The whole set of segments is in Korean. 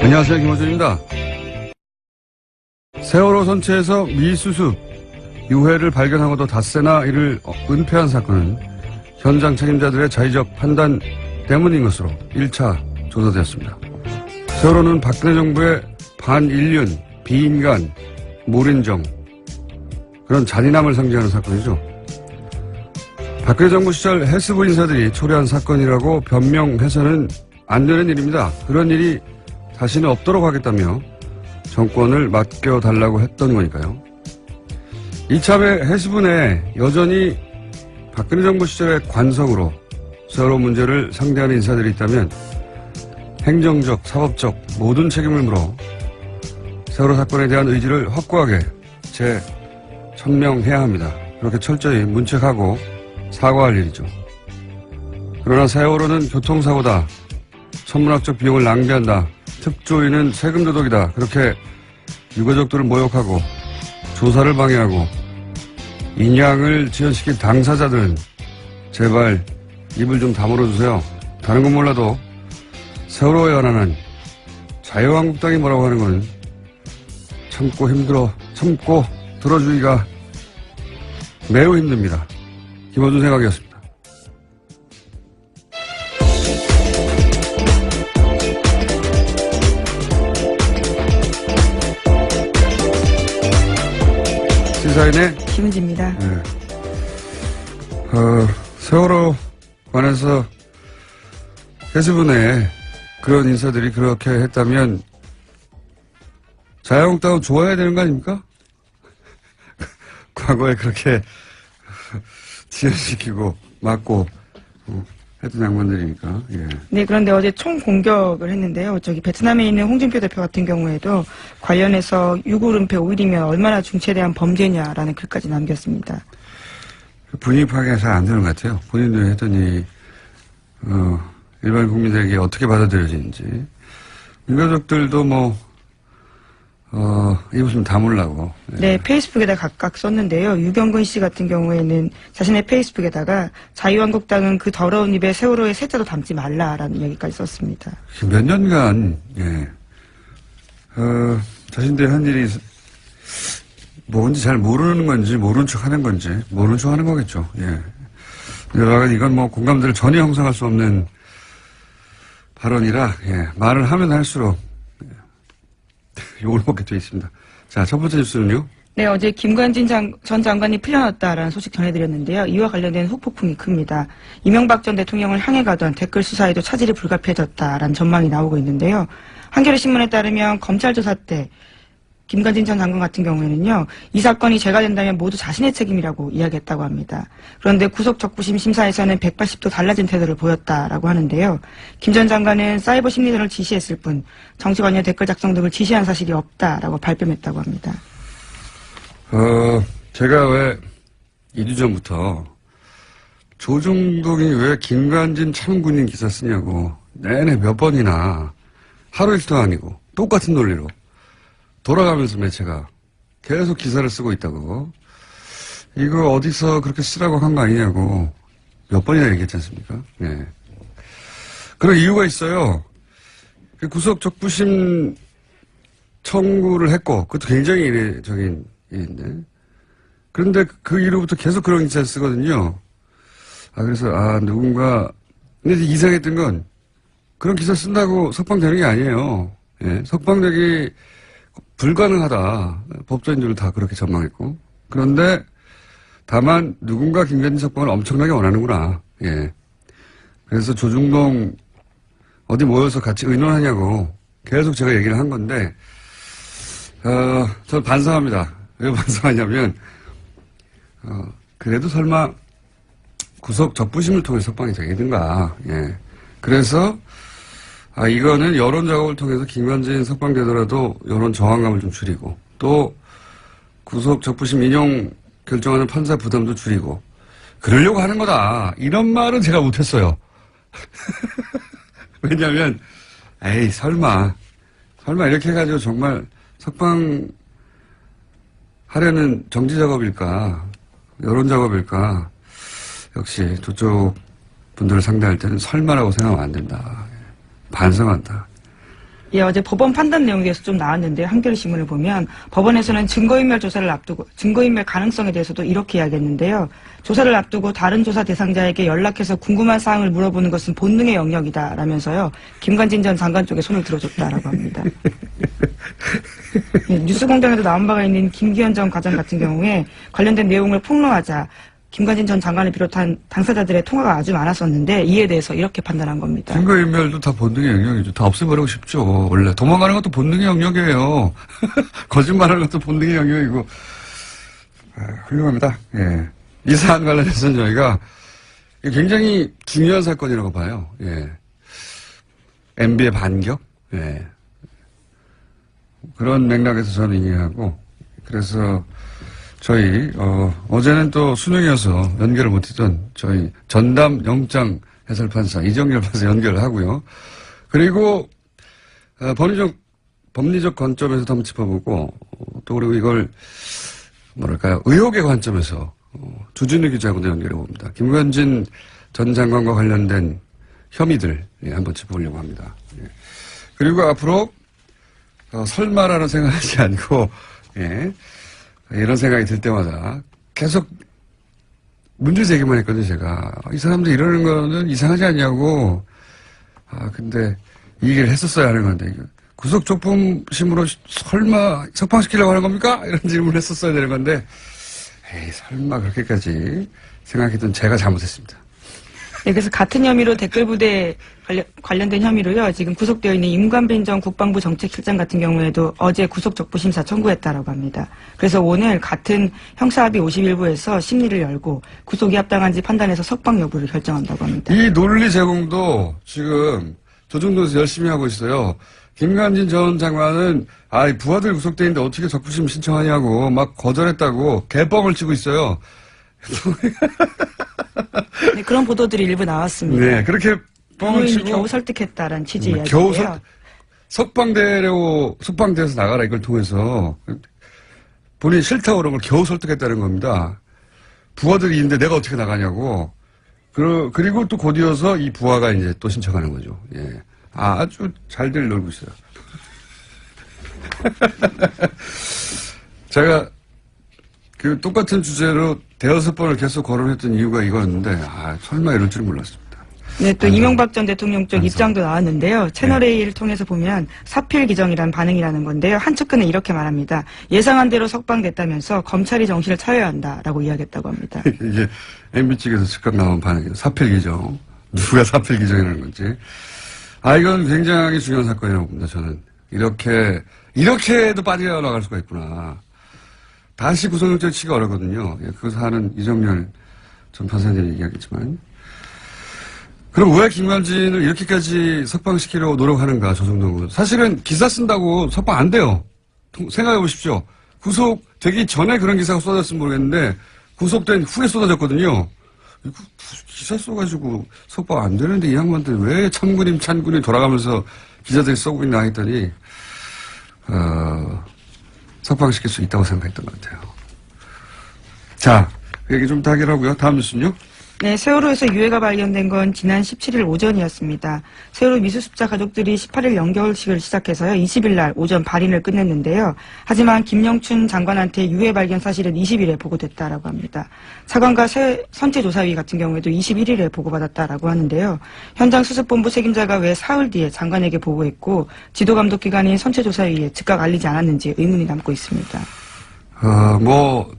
안녕하세요, 김호준입니다. 세월호 선체에서 미수습 유해를 발견하고도 닷새나 이를 은폐한 사건은 현장 책임자들의 자의적 판단 때문인 것으로 1차 조사되었습니다. 세월호는 박근혜 정부의 반인륜, 비인간, 몰인정 그런 잔인함을 상징하는 사건이죠. 박근혜 정부 시절 해수부 인사들이 초래한 사건이라고 변명해서는 안 되는 일입니다. 그런 일이 다시는 없도록 하겠다며 정권을 맡겨달라고 했던 거니까요. 이참에 해수부 내 여전히 박근혜 정부 시절의 관성으로 세월호 문제를 상대하는 인사들이 있다면 행정적, 사법적 모든 책임을 물어 세월호 사건에 대한 의지를 확고하게 재천명해야 합니다. 그렇게 철저히 문책하고 사과할 일이죠. 그러나 세월호는 교통사고다. 천문학적 비용을 낭비한다. 특조위는 세금 도둑이다. 그렇게 유가족들을 모욕하고 조사를 방해하고 인양을 지연시킨 당사자들은 제발 입을 좀 다물어주세요. 다른 건 몰라도 세월호에 관한 자유한국당이 뭐라고 하는 건 참고 들어주기가 매우 힘듭니다. 김어준 생각이었습니다. 시사인의 김은지입니다. 네. 세월호 관해서 해수부 내에 그런 인사들이 그렇게 했다면 자유한국당은 좋아야 되는 거 아닙니까? 과거에 그렇게 지연시키고 막고 했던 양반들이니까. 예. 네, 그런데 어제 총 공격을 했는데요. 베트남에 있는 홍준표 대표 같은 경우에도 관련해서 유골 은폐 5일이면 얼마나 중체대한 범죄냐라는 글까지 남겼습니다. 분위기 파악이 잘 안 되는 것 같아요. 본인도 했더니 일반 국민들에게 어떻게 받아들여지는지. 민가족들도 이 웃음 다물라고. 네, 페이스북에다 각각 썼는데요. 유경근 씨 같은 경우에는 자신의 페이스북에다가 자유한국당은 그 더러운 입에 세월호의 세자도 담지 말라라는 얘기까지 썼습니다. 몇 년간, 자신들이 한 일이 뭔지 잘 모르는 건지, 모르는 척 하는 건지, 모르는 척 하는 거겠죠. 이건 공감대를 전혀 형성할 수 없는 발언이라, 말을 하면 할수록, 욕을 먹게 되어 있습니다. 자, 첫 번째 뉴스는요? 네, 어제 김관진 전 장관이 풀려났다라는 소식 전해드렸는데요. 이와 관련된 후폭풍이 큽니다. 이명박 전 대통령을 향해 가던 댓글 수사에도 차질이 불가피해졌다라는 전망이 나오고 있는데요. 한겨레신문에 따르면 검찰 조사 때 김관진 전 장관 같은 경우에는요. 이 사건이 죄가 된다면 모두 자신의 책임이라고 이야기했다고 합니다. 그런데 구속 적부심 심사에서는 180도 달라진 태도를 보였다라고 하는데요. 김 전 장관은 사이버 심리전을 지시했을 뿐 정치관여 댓글 작성 등을 지시한 사실이 없다라고 발뺌했다고 합니다. 제가 왜 2주 전부터 조중동이 왜 김관진 참군인 기사 쓰냐고 내내 몇 번이나 하루 이틀도 아니고 똑같은 논리로 돌아가면서 매체가 계속 기사를 쓰고 있다고. 이거 어디서 그렇게 쓰라고 한 거 아니냐고 몇 번이나 얘기했지 않습니까? 네. 그런 이유가 있어요. 구속 적부심 청구를 했고, 그것도 굉장히 이례적인 일인데. 그런데 그 이후부터 계속 그런 기사를 쓰거든요. 그래서, 누군가, 근데 이상했던 건, 그런 기사 쓴다고 석방되는 게 아니에요. 석방되기 불가능하다. 법조인들도 다 그렇게 전망했고. 그런데 다만 누군가 김관진 석방을 엄청나게 원하는구나. 그래서 조중동 어디 모여서 같이 의논하냐고 계속 제가 얘기를 한 건데, 저는 반성합니다. 왜 반성하냐면, 그래도 설마 구속 적부심을 통해 석방이 되겠는가. 그래서 이거는 여론 작업을 통해서 김관진 석방되더라도 여론 저항감을 좀 줄이고 또 구속 적부심 인용 결정하는 판사 부담도 줄이고 그러려고 하는 거다. 이런 말은 제가 못했어요. 왜냐하면 설마 이렇게 해가지고 정말 석방하려는 정치 작업일까 여론 작업일까 역시 저쪽 분들을 상대할 때는 설마라고 생각하면 안 된다. 반성한다. 예, 어제 법원 판단 내용에 대해서 좀 나왔는데 한겨레신문을 보면 법원에서는 증거인멸 조사를 앞두고 증거인멸 가능성에 대해서도 이렇게 이야기했는데요. 조사를 앞두고 다른 조사 대상자에게 연락해서 궁금한 사항을 물어보는 것은 본능의 영역이다라면서요. 김관진 전 장관 쪽에 손을 들어줬다라고 합니다. 예, 뉴스공장에도 나온 바가 있는 김기현 전 과장 같은 경우에 관련된 내용을 폭로하자 김관진 전 장관을 비롯한 당사자들의 통화가 아주 많았었는데 이에 대해서 이렇게 판단한 겁니다. 증거인멸도 다 본능의 영역이죠. 다 없애버리고 싶죠. 원래 도망가는 것도 본능의 영역이에요. 거짓말하는 것도 본능의 영역이고 훌륭합니다. 예. 이 사안 관련해서는 저희가 굉장히 중요한 사건이라고 봐요. 예. MB의 반격? 예. 그런 맥락에서 저는 이해하고 그래서 저희 어제는 또 수능이어서 연결을 못했던 저희 전담 영장 해설판사 이정열 판사 연결을 하고요. 그리고 법리적 관점에서도 한번 짚어보고 또 그리고 이걸 뭐랄까요 의혹의 관점에서 주진우 기자하고도 연결해 봅니다. 김관진 전 장관과 관련된 혐의들 한번 짚어보려고 합니다. 그리고 앞으로 설마라는 생각하지 않고 예. 이런 생각이 들 때마다 계속 문제 제기만 했거든요, 제가. 이 사람들 이러는 거는 이상하지 않냐고. 근데 이 얘기를 했었어야 하는 건데, 구속 조품심으로 설마 석방시키려고 하는 겁니까? 이런 질문을 했었어야 되는 건데, 에이, 설마 그렇게까지 생각했던 제가 잘못했습니다. 네, 그래서 같은 혐의로 댓글부대 관련된 혐의로요. 지금 구속되어 있는 임관빈 전 국방부 정책실장 같은 경우에도 어제 구속적부심사 청구했다라고 합니다. 그래서 오늘 같은 형사합의 51부에서 심리를 열고 구속이 합당한지 판단해서 석방 여부를 결정한다고 합니다. 이 논리 제공도 지금 조중동에서 열심히 하고 있어요. 김관진 전 장관은 부하들 구속돼 있는데 어떻게 적부심 신청하냐고 막 거절했다고 개뻥을 치고 있어요. 네, 그런 보도들이 일부 나왔습니다. 네, 그렇게 뻥을 치고 겨우 설득했다는 취지 이야기인데요. 석방돼서 나가라 이걸 통해서 본인이 싫다고 그런 걸 겨우 설득했다는 겁니다. 부하들이 있는데 내가 어떻게 나가냐고. 그리고 또 곧이어서 이 부하가 이제 또 신청하는 거죠. 예. 아주 잘들 놀고 있어요. 제가 그 똑같은 주제로 대여섯 번을 계속 거론했던 이유가 이거였는데, 설마 이럴 줄은 몰랐습니다. 네, 또 이명박 전 대통령 쪽 입장도 나왔는데요. 채널A를 통해서 보면 사필 기정이란 반응이라는 건데요. 한 측근은 이렇게 말합니다. 예상한 대로 석방됐다면서 검찰이 정신을 차려야 한다라고 이야기했다고 합니다. 이게 MB 측에서 즉각 나온 반응이에요. 사필 기정. 누가 사필 기정이라는 건지. 이건 굉장히 중요한 사건이라고 봅니다, 저는. 이렇게도 빠져나갈 수가 있구나. 다시 구속영장 치기가 어렵거든요. 그 사안은 이정열 전 판사님이 얘기하겠지만. 그럼 왜 김관진을 이렇게까지 석방시키려고 노력하는가, 조성동은. 사실은 기사 쓴다고 석방 안 돼요. 생각해 보십시오. 구속되기 전에 그런 기사가 쏟아졌으면 모르겠는데, 구속된 후에 쏟아졌거든요. 기사 써가지고 석방 안 되는데 이 양반들 왜 찬군이 돌아가면서 기자들이 써고 있나 했더니, 석방시킬 수 있다고 생각했던 것 같아요. 자, 그 얘기 좀 더 하기로 하고요. 다음 뉴스는요? 네, 세월호에서 유해가 발견된 건 지난 17일 오전이었습니다. 세월호 미수습자 가족들이 18일 연결식을 시작해서요. 20일 날 오전 발인을 끝냈는데요. 하지만 김영춘 장관한테 유해 발견 사실은 20일에 보고됐다라고 합니다. 차관과 선체조사위 같은 경우에도 21일에 보고받았다라고 하는데요. 현장 수습본부 책임자가 왜 사흘 뒤에 장관에게 보고했고 지도감독기관인 선체조사위에 즉각 알리지 않았는지 의문이 남고 있습니다.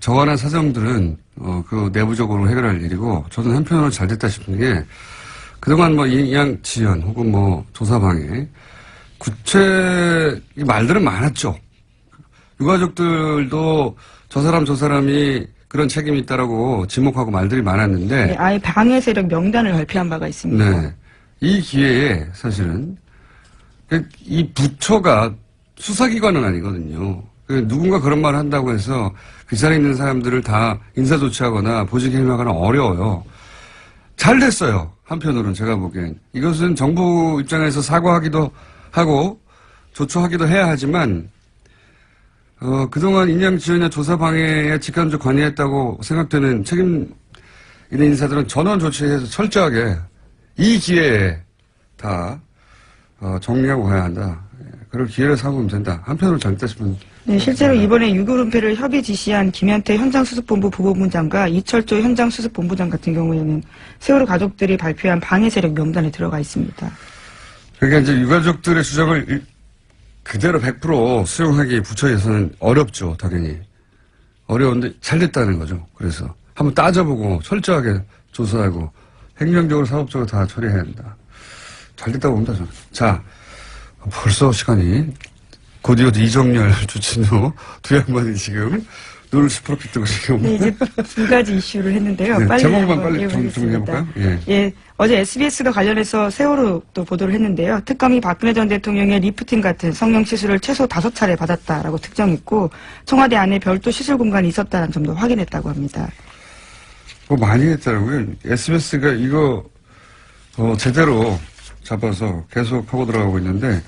저간한 사정들은, 그 내부적으로 해결할 일이고, 저는 한편으로 잘 됐다 싶은 게, 그동안 이양 지연 혹은 조사방해, 이 말들은 많았죠. 유가족들도 저 사람이 그런 책임이 있다라고 지목하고 말들이 많았는데. 네, 아예 방해 세력 명단을 발표한 바가 있습니다. 네. 이 기회에 사실은, 이 부처가 수사기관은 아니거든요. 누군가 그런 말을 한다고 해서 그 자리에 있는 사람들을 다 인사조치하거나 보직해임하거나 어려워요. 잘 됐어요. 한편으로는 제가 보기엔. 이것은 정부 입장에서 사과하기도 하고 조처하기도 해야 하지만 그동안 인양지원이나 조사방해에 직간접 관여했다고 생각되는 책임 있는 인사들은 전원 조치해서 철저하게 이 기회에 다 정리하고 가야 한다. 그럴 기회를 삼으면 된다. 한편으로 잘됐다 싶으면. 네, 실제로 이번에 유급 은폐를 협의 지시한 김현태 현장수습본부 부본부장과 이철조 현장수습본부장 같은 경우에는 세월호 가족들이 발표한 방해 세력 명단에 들어가 있습니다. 그러니까 이제 유가족들의 주장을 그대로 100% 수용하기 부처에서는 어렵죠, 당연히. 어려운데 잘 됐다는 거죠. 그래서 한번 따져보고 철저하게 조사하고 행정적으로 사법적으로 다 처리해야 한다. 잘 됐다고 봅니다, 저는. 자, 벌써 시간이 곧 이어도 이정열, 주진우 두 양반이 지금 눈을 시퍼렇게 뜨고 지금. 네, 이제 두 가지 이슈를 했는데요. 네, 빨리 제목만 한번 빨리 정리해볼까요? 예. 예, 어제 SBS가 관련해서 세월호 또 보도를 했는데요. 특검이 박근혜 전 대통령의 리프팅 같은 성형 시술을 최소 5차례 받았다라고 특정했고 청와대 안에 별도 시술 공간이 있었다는 점도 확인했다고 합니다. 뭐 많이 했더라고요. SBS가 이거 제대로 잡아서 계속 하고 들어가고 있는데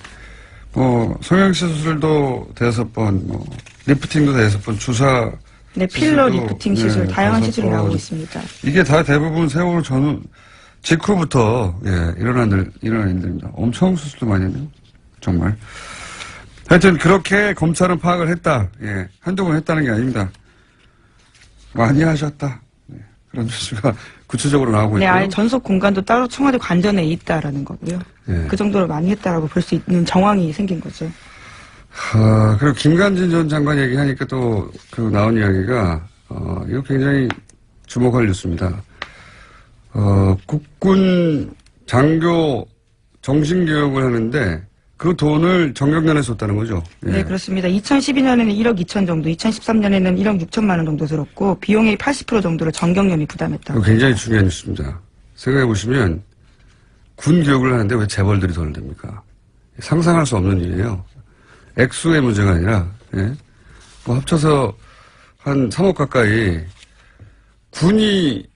성형시술도 5번, 리프팅도 5번, 주사 네, 필러 시술도, 리프팅 시술, 네, 다양한 5번. 시술이 나오고 있습니다. 이게 다 대부분 세월호 전후 직후부터 일어난 일들입니다. 엄청 수술도 많이 했네요. 정말. 하여튼 그렇게 검찰은 파악을 했다. 한두 번 했다는 게 아닙니다. 많이 하셨다. 그런 뉴스가 구체적으로 나오고 네, 있고요. 아예 전속 공간도 따로 청와대 관전에 있다라는 거고요. 그 정도로 많이 했다라고 볼 수 있는 정황이 생긴 거죠. 그리고 김관진 전 장관 얘기하니까 또 나온 이야기가 이거 굉장히 주목할 뉴스입니다. 국군 장교 정신교육을 하는데 그 돈을 정경련에 줬다는 거죠. 네, 그렇습니다. 2012년에는 1억 2천 정도, 2013년에는 1억 6천만 원 정도 들었고 비용의 80% 정도를 정경련이 부담했다고. 굉장히 중요한 뉴스입니다. 생각해 보시면 군 교육을 하는데 왜 재벌들이 돈을 냅니까? 상상할 수 없는 일이에요. 액수의 문제가 아니라 합쳐서 한 3억 가까이 군이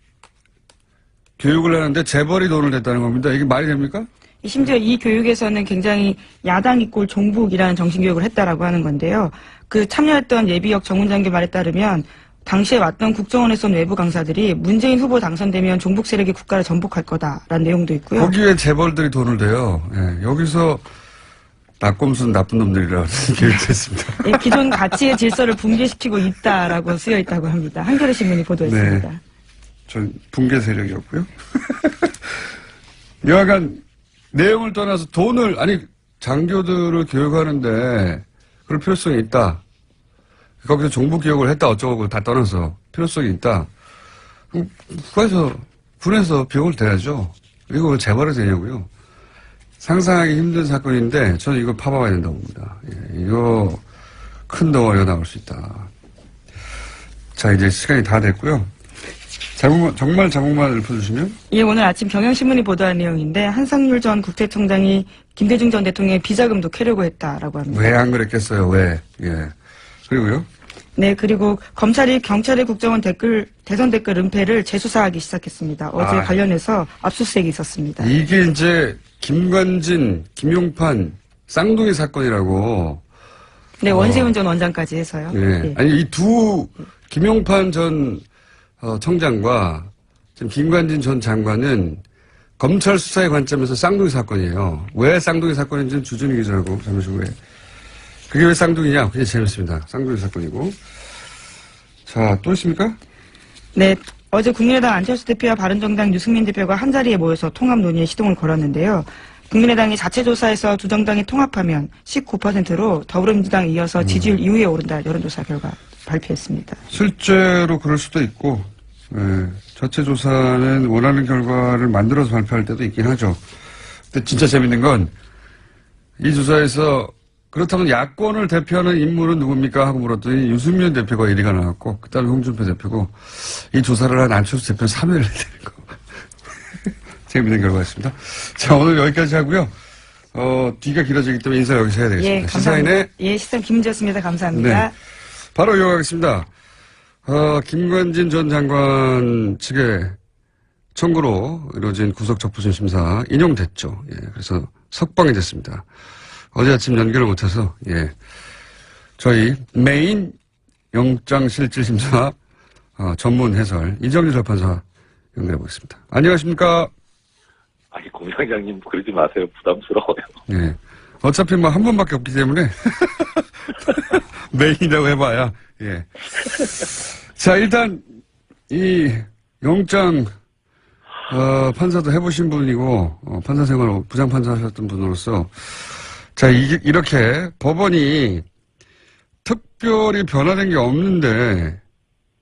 교육을 하는데 재벌이 돈을 냈다는 겁니다. 이게 말이 됩니까? 심지어 이 교육에서는 굉장히 야당 이꼴 종북이라는 정신교육을 했다라고 하는 건데요. 그 참여했던 예비역 정훈장교 말에 따르면 당시에 왔던 국정원에서 온 외부 강사들이 문재인 후보 당선되면 종북 세력이 국가를 전복할 거다라는 내용도 있고요. 거기에 재벌들이 돈을 대요. 여기서 낙곰수는 나쁜 놈들이라는 교육했습니다. 예, 기존 가치의 질서를 붕괴시키고 있다라고 쓰여 있다고 합니다. 한겨레 신문이 보도했습니다. 네. 전 붕괴 세력이었고요. 여하간 내용을 떠나서 장교들을 교육하는데 그럴 필요성이 있다. 거기서 종북 교육을 했다 어쩌고 다 떠나서 필요성이 있다. 군에서 비용을 대야죠. 이거 왜 재벌이 되냐고요. 상상하기 힘든 사건인데 저는 이거 파봐야 된다고 봅니다. 이거 큰 덩어리가 나올 수 있다. 자, 이제 시간이 다 됐고요. 정말 자국만 읊어주시면? 예, 오늘 아침 경향신문이 보도한 내용인데 한상률 전 국세청장이 김대중 전 대통령의 비자금도 캐려고 했다라고 합니다. 왜 안 그랬겠어요? 왜? 그리고요? 네, 그리고 검찰이 경찰의 국정원 대선 댓글 은폐를 재수사하기 시작했습니다. 어제 관련해서 압수수색이 있었습니다. 이게 이제 김관진, 김용판 쌍둥이 사건이라고. 네, 원세훈 전 원장까지 해서요. 네. 아니, 김용판 전 청장과 지금 김관진 전 장관은 검찰 수사의 관점에서 쌍둥이 사건이에요. 왜 쌍둥이 사건인지는 주준희 기자하고 잠시 후에. 그게 왜 쌍둥이냐? 굉장히 재밌습니다. 쌍둥이 사건이고. 자, 또 있습니까? 네, 어제 국민의당 안철수 대표와 바른정당 유승민 대표가 한자리에 모여서 통합 논의에 시동을 걸었는데요. 국민의당이 자체 조사에서 두 정당이 통합하면 19%로 더불어민주당에 이어서 지지율 2위에 오른다 여론조사 결과 발표했습니다. 실제로 그럴 수도 있고, 자체 조사는 원하는 결과를 만들어서 발표할 때도 있긴 하죠. 근데 진짜 재밌는 건 이 조사에서 그렇다면 야권을 대표하는 인물은 누굽니까? 하고 물었더니 유승민 대표가 1위가 나왔고, 그 다음에 홍준표 대표고, 이 조사를 한 안철수 대표는 3위를 해야 되는 거. 재밌는 결과였습니다. 자, 오늘 여기까지 하고요. 뒤가 길어지기 때문에 인사 여기서 해야 되겠습니다. 예, 감사합니다. 시사인 김은지였습니다. 감사합니다. 네. 바로 이어가겠습니다. 김관진 전 장관 측의 청구로 이루어진 구속적부심 심사 인용됐죠. 그래서 석방이 됐습니다. 어제 아침 연결을 못해서, 저희 메인 영장실질심사 전문 해설 이정재 재판사 연결해 보겠습니다. 안녕하십니까? 아니, 공장장님 그러지 마세요. 부담스러워요. 네. 어차피 뭐 한 번밖에 없기 때문에 메인이라고 해봐야. 예. 자, 일단 이 영장 판사도 해보신 분이고 판사 생활 부장판사 하셨던 분으로서 자 이렇게 법원이 특별히 변화된 게 없는데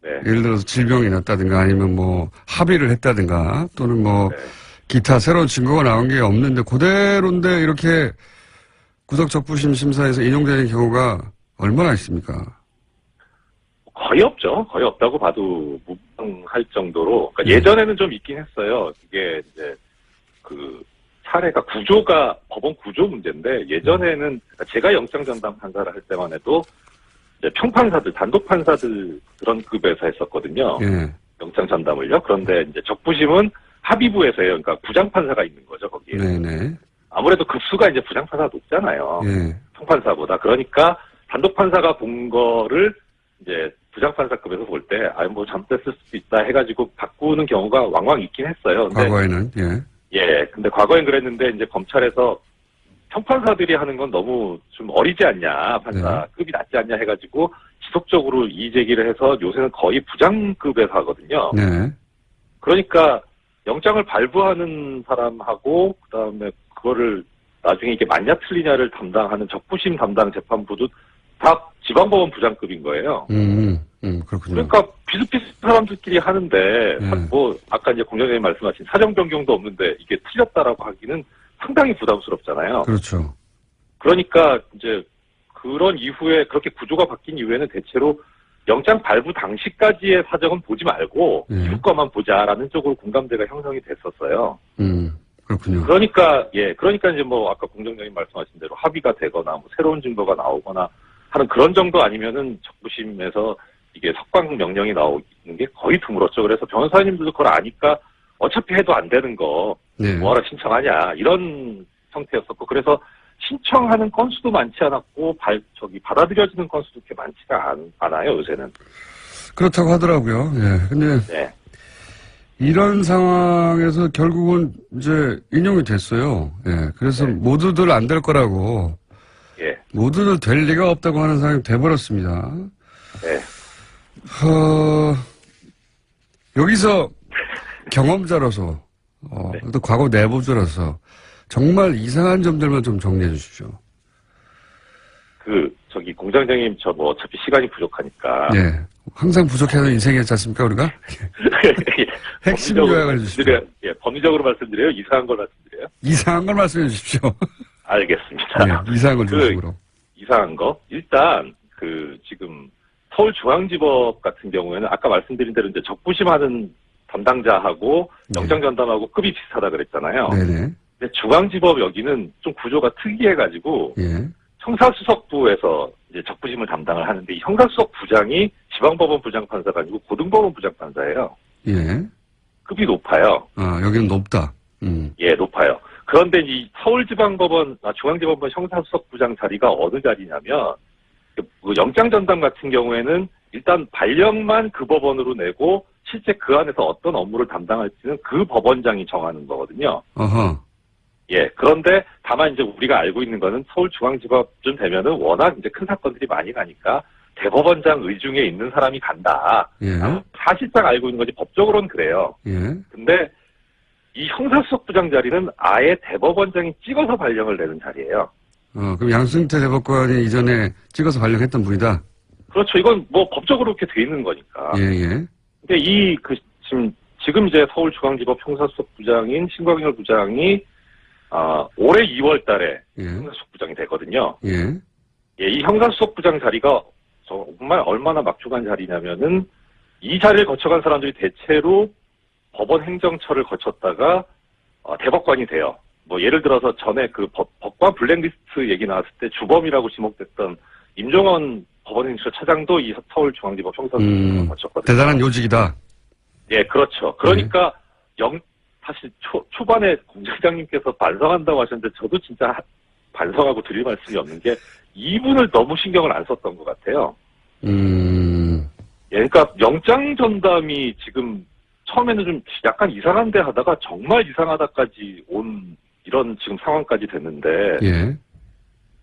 네. 예를 들어서 질병이 났다든가 아니면 뭐 합의를 했다든가 또는 뭐 네. 기타 새로운 증거가 나온 게 없는데 그대로인데 이렇게 구속적부심 심사에서 인용되는 경우가 얼마나 있습니까? 거의 없죠. 거의 없다고 봐도 무방할 정도로. 그러니까 네. 예전에는 좀 있긴 했어요. 이게 이제 그 사례가 법원 구조 문제인데 예전에는 그러니까 제가 영장 전담 판사를 할 때만 해도 이제 평판사들, 단독 판사들 그런 급에서 했었거든요. 예. 영장 전담을요. 그런데 이제 적부심은 합의부에서 해요. 그러니까 부장판사가 있는 거죠, 거기에. 네네. 아무래도 급수가 이제 부장판사가 높잖아요. 예. 평판사보다. 그러니까 단독 판사가 본 거를 이제 부장판사급에서 볼 때, 뭐 잘못됐을 수도 있다 해가지고 바꾸는 경우가 왕왕 있긴 했어요. 근데 과거에는 예. 근데 과거엔 그랬는데 이제 검찰에서 평판사들이 하는 건 너무 좀 어리지 않냐, 판사급이 낮지 않냐 해가지고 지속적으로 이의 제기를 해서 요새는 거의 부장급에서 하거든요. 네. 그러니까 영장을 발부하는 사람하고 그다음에 그거를 나중에 이게 맞냐 틀리냐를 담당하는 적부심 담당 재판부도 다 지방법원 부장급인 거예요. 그렇군요. 그러니까 비슷비슷한 사람들끼리 하는데 네. 뭐 아까 이제 공장장님 말씀하신 사정 변경도 없는데 이게 틀렸다라고 하기는 상당히 부담스럽잖아요. 그렇죠. 그러니까 이제 그런 이후에 그렇게 구조가 바뀐 이후에는 대체로 영장 발부 당시까지의 사정은 보지 말고 이후 거만 보자라는 쪽으로 공감대가 형성이 됐었어요. 그렇군요. 그러니까 이제 뭐 아까 공장장님 말씀하신 대로 합의가 되거나 뭐 새로운 증거가 나오거나 하는 그런 정도 아니면은 적부심에서 이게 석방 명령이 나오는 게 거의 드물었죠. 그래서 변호사님들도 그걸 아니까 어차피 해도 안 되는 거 네. 뭐하러 신청하냐 이런 형태였었고 그래서 신청하는 건수도 많지 않았고 받아들여지는 건수도 그렇게 많지가 않아요 요새는. 그렇다고 하더라고요. 예. 근데 네. 이런 상황에서 결국은 이제 인용이 됐어요. 예. 그래서 네. 모두들 안 될 거라고. 예. 모두들 될 리가 없다고 하는 상황이 돼버렸습니다. 네. 여기서 경험자로서, 네. 또 과거 내부자로서 정말 이상한 점들만 좀 정리해 주십시오. 공장장님 저 뭐 어차피 시간이 부족하니까. 예. 항상 부족해서 인생이었지 않습니까, 우리가? 핵심 요약을 해주십시오. 법리적으로 말씀드려요? 이상한 걸 말씀드려요? 이상한 걸 말씀해 주십시오. 알겠습니다. 예, 이상한 걸 중심으로. 이상한 거? 일단, 지금, 서울중앙지법 같은 경우에는 아까 말씀드린 대로 이제 적부심하는 담당자하고 네. 영장 전담하고 급이 비슷하다 그랬잖아요. 네네. 근데 중앙지법 여기는 좀 구조가 특이해가지고, 예. 형사수석부에서 이제 적부심을 담당을 하는데 이 형사수석 부장이 지방법원 부장판사가 아니고 고등법원 부장판사예요. 예. 급이 높아요. 여기는 높다. 예, 높아요. 그런데 이 중앙지법원 형사수석부장 자리가 어느 자리냐면, 그 영장 전담 같은 경우에는 일단 발령만 그 법원으로 내고 실제 그 안에서 어떤 업무를 담당할지는 그 법원장이 정하는 거거든요. 어허. 예, 그런데 다만 이제 우리가 알고 있는 거는 서울중앙지법쯤 되면은 워낙 이제 큰 사건들이 많이 가니까 대법원장 의중에 있는 사람이 간다. 예. 사실상 알고 있는 거지 법적으로는 그래요. 예. 근데 이 형사수석부장 자리는 아예 대법원장이 찍어서 발령을 내는 자리예요. 그럼 양승태 대법관이 이전에 찍어서 발령했던 분이다? 그렇죠. 이건 뭐 법적으로 이렇게 돼 있는 거니까. 예, 예. 근데 지금 이제 서울중앙지법 형사수석부장인 신광열 부장이 올해 2월 달에 예. 형사수석부장이 되거든요. 예. 예, 이 형사수석부장 자리가 정말 얼마나 막중한 자리냐면은 이 자리를 거쳐간 사람들이 대체로 법원 행정처를 거쳤다가 대법관이 돼요. 뭐 예를 들어서 전에 그 법관 블랙리스트 얘기 나왔을 때 주범이라고 지목됐던 임종원 법원행정처 차장도 이 서울중앙지법 형사수석부장을 거쳤거든요. 대단한 요직이다. 예, 그렇죠. 그러니까 사실 초반에 공장장님께서 반성한다고 하셨는데 저도 진짜 반성하고 드릴 말씀이 없는 게 이분을 너무 신경을 안 썼던 것 같아요. 예, 그러니까 영장 전담이 지금 처음에는 좀 약간 이상한데 하다가 정말 이상하다까지 온 이런 지금 상황까지 됐는데 예.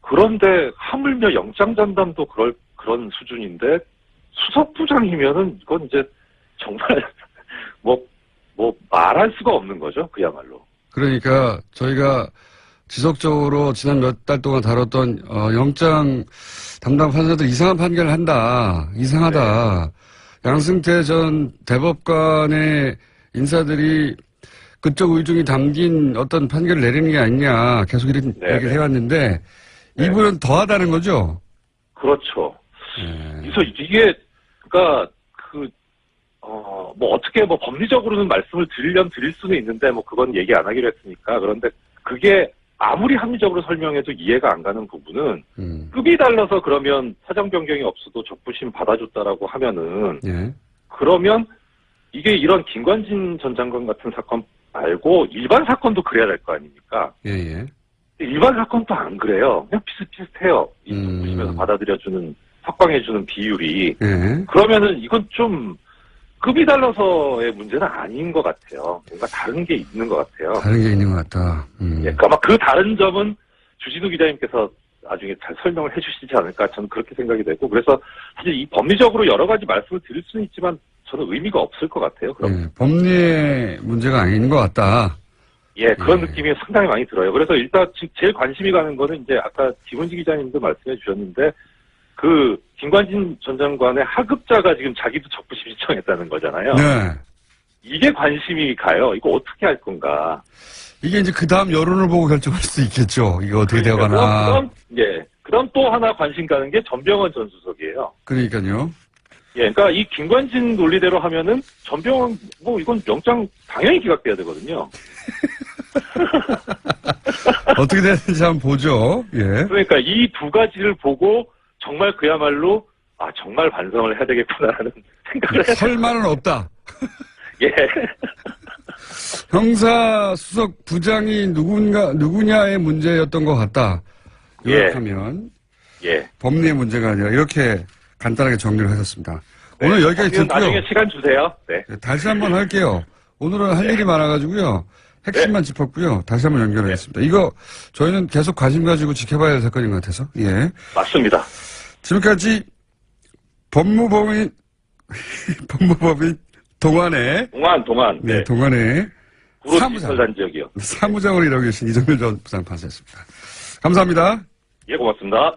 그런데 하물며 영장 전담도 그런 수준인데 수석부장이면은 이건 이제 정말 뭐 말할 수가 없는 거죠. 그야말로. 그러니까 저희가 지속적으로 지난 몇 달 동안 다뤘던 영장 담당 판사들 이상한 판결을 한다. 이상하다. 양승태 전 대법관의 인사들이 그쪽 의중이 담긴 어떤 판결을 내리는 게 아니냐. 계속 이렇게 얘기를 해왔는데 이분은 더하다는 거죠? 그렇죠. 그래서 이게 그러니까 뭐 어떻게 뭐 법리적으로는 말씀을 드릴 수는 있는데 뭐 그건 얘기 안 하기로 했으니까. 그런데 그게 아무리 합리적으로 설명해도 이해가 안 가는 부분은 급이 달라서 그러면 사정 변경이 없어도 적부심 받아줬다라고 하면은 그러면 이게 이런 김관진 전 장관 같은 사건 말고 일반 사건도 그래야 될 거 아닙니까? 일반 사건도 안 그래요. 그냥 비슷비슷해요. 이 적부심에서 받아들여주는 석방해주는 비율이. 그러면은 이건 좀 급이 달라서의 문제는 아닌 것 같아요. 뭔가 다른 게 있는 것 같아요. 다른 게 있는 것 같다. 그러니까 아마 그 다른 점은 주진우 기자님께서 나중에 잘 설명을 해주시지 않을까 저는 그렇게 생각이 되고 그래서 사실 이 법리적으로 여러 가지 말씀을 드릴 수는 있지만 저는 의미가 없을 것 같아요. 그럼 법리의 문제가 아닌 것 같다. 그런 느낌이 상당히 많이 들어요. 그래서 일단 제일 관심이 가는 거는 이제 아까 김은지 기자님도 말씀해 주셨는데 그 김관진 전 장관의 하급자가 지금 자기도 적부심 신청했다는 거잖아요. 이게 관심이 가요. 이거 어떻게 할 건가. 이게 이제 그 다음 여론을 보고 결정할 수도 있겠죠. 이거 어떻게 되어가나. 그럼 또 하나 관심 가는 게 전병헌 전 수석이에요. 그러니까요. 그러니까 이 김관진 논리대로 하면은 전병헌 뭐 이건 영장 당연히 기각돼야 되거든요. 어떻게 되는지 한번 보죠. 그러니까 이 두 가지를 보고 정말 그야말로 정말 반성을 해야 되겠구나라는 생각을 해요. 설마는 없다. 형사수석 부장이 누구냐의 문제였던 것 같다. 요약하면 법리의 문제가 아니라 이렇게 간단하게 정리를 하셨습니다. 오늘 여기까지 듣고요. 나중에 시간 주세요. 다시 한번 할게요. 오늘은 할 일이 많아가지고요. 핵심만 짚었고요. 다시 한번 연결하겠습니다. 이거 저희는 계속 관심 가지고 지켜봐야 할 사건인 것 같아서. 맞습니다. 지금까지 법무법인 동안의 동안의 구로디지털단지역이요. 사무장으로 일하고 계신 이정렬 전 부장판사였습니다. 감사합니다. 고맙습니다.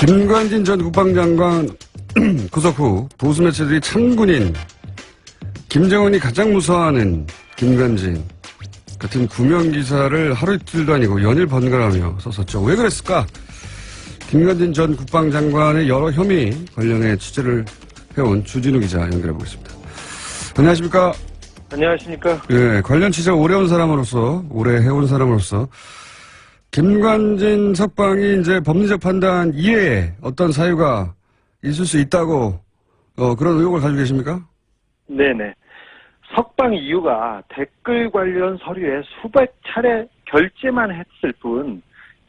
김관진 전 국방장관 구속 후 보수 매체들이 참군인 김정은이 가장 무서워하는 김관진 같은 구명 기사를 하루 이틀도 아니고 연일 번갈아가며 썼었죠. 왜 그랬을까? 김관진 전 국방장관의 여러 혐의 관련해 취재를 해온 주진우 기자 연결해 보겠습니다. 안녕하십니까? 안녕하십니까? 관련 취재 오래 해온 사람으로서 김관진 석방이 이제 법리적 판단 이외에 어떤 사유가 있을 수 있다고 그런 의혹을 가지고 계십니까? 네네. 석방 이유가 댓글 관련 서류에 수백 차례 결재만 했을 뿐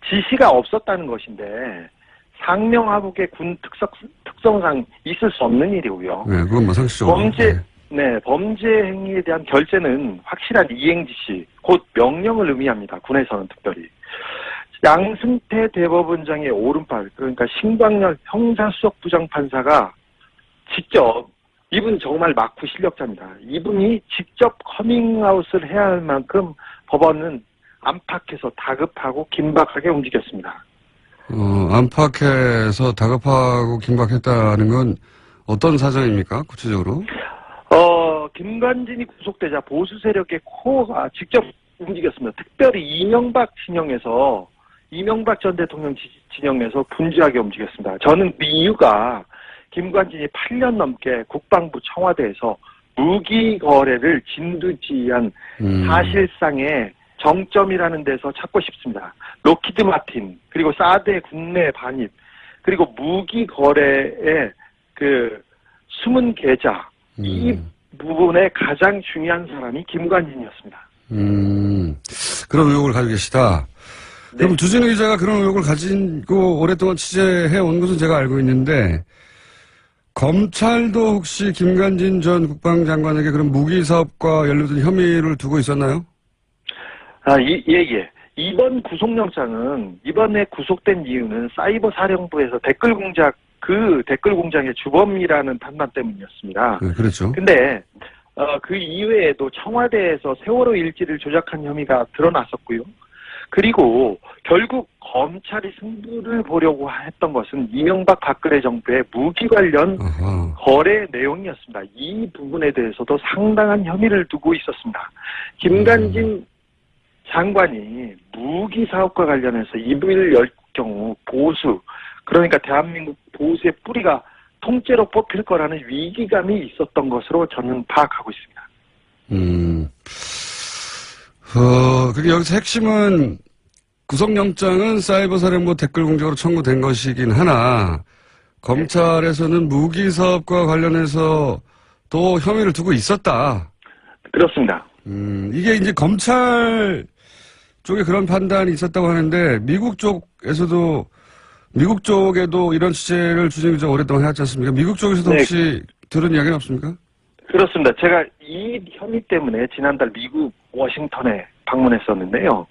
지시가 없었다는 것인데 상명하복의 군 특성상 있을 수 없는 일이고요. 그건 뭐 상식적으로. 범죄 행위에 대한 결재는 확실한 이행 지시, 곧 명령을 의미합니다. 군에서는 특별히. 양승태 대법원장의 오른팔, 그러니까 신광열 형사수석부장판사가 직접, 이분 정말 막후 실력자입니다. 이분이 직접 커밍아웃을 해야 할 만큼 법원은 안팎에서 다급하고 긴박하게 움직였습니다. 안팎에서 다급하고 긴박했다는 건 어떤 사정입니까? 구체적으로? 김관진이 구속되자 보수 세력의 코어가 직접 움직였습니다. 특별히 이명박 전 대통령 진영에서 분주하게 움직였습니다. 저는 그 이유가 김관진이 8년 넘게 국방부 청와대에서 무기 거래를 진두지휘한 사실상의 정점이라는 데서 찾고 싶습니다. 로키드 마틴, 그리고 사드의 국내 반입, 그리고 무기 거래의 그 숨은 계좌, 이 부분에 가장 중요한 사람이 김관진이었습니다. 그런 의혹을 가지고 계시다. 그럼 주진우 기자가 그런 의혹을 가지고 오랫동안 취재해온 것은 제가 알고 있는데 검찰도 혹시 김관진 전 국방장관에게 그런 무기 사업과 연루된 혐의를 두고 있었나요? 예. 이번 구속영장은 이번에 구속된 이유는 사이버 사령부에서 댓글 공작 그 댓글 공작의 주범이라는 판단 때문이었습니다. 네, 그렇죠. 근데 그 이외에도 청와대에서 세월호 일지를 조작한 혐의가 드러났었고요. 그리고 결국 검찰이 승부를 보려고 했던 것은 이명박 박근혜 정부의 무기 관련 아하. 거래 내용이었습니다. 이 부분에 대해서도 상당한 혐의를 두고 있었습니다. 김관진 장관이 무기 사업과 관련해서 입을 열 경우 보수, 그러니까 대한민국 보수의 뿌리가 통째로 뽑힐 거라는 위기감이 있었던 것으로 저는 파악하고 있습니다. 그게 여기서 핵심은 구속영장은 사이버 사령부 댓글 공작으로 청구된 것이긴 하나, 검찰에서는 무기 사업과 관련해서 또 혐의를 두고 있었다. 그렇습니다. 이게 이제 검찰 쪽에 그런 판단이 있었다고 하는데, 미국 쪽에도 이런 취재를 주진우 기자가 오랫동안 해왔지 않습니까? 미국 쪽에서도 네. 혹시 들은 이야기는 없습니까? 그렇습니다. 제가 이 혐의 때문에 지난달 미국 워싱턴에 방문했었는데요.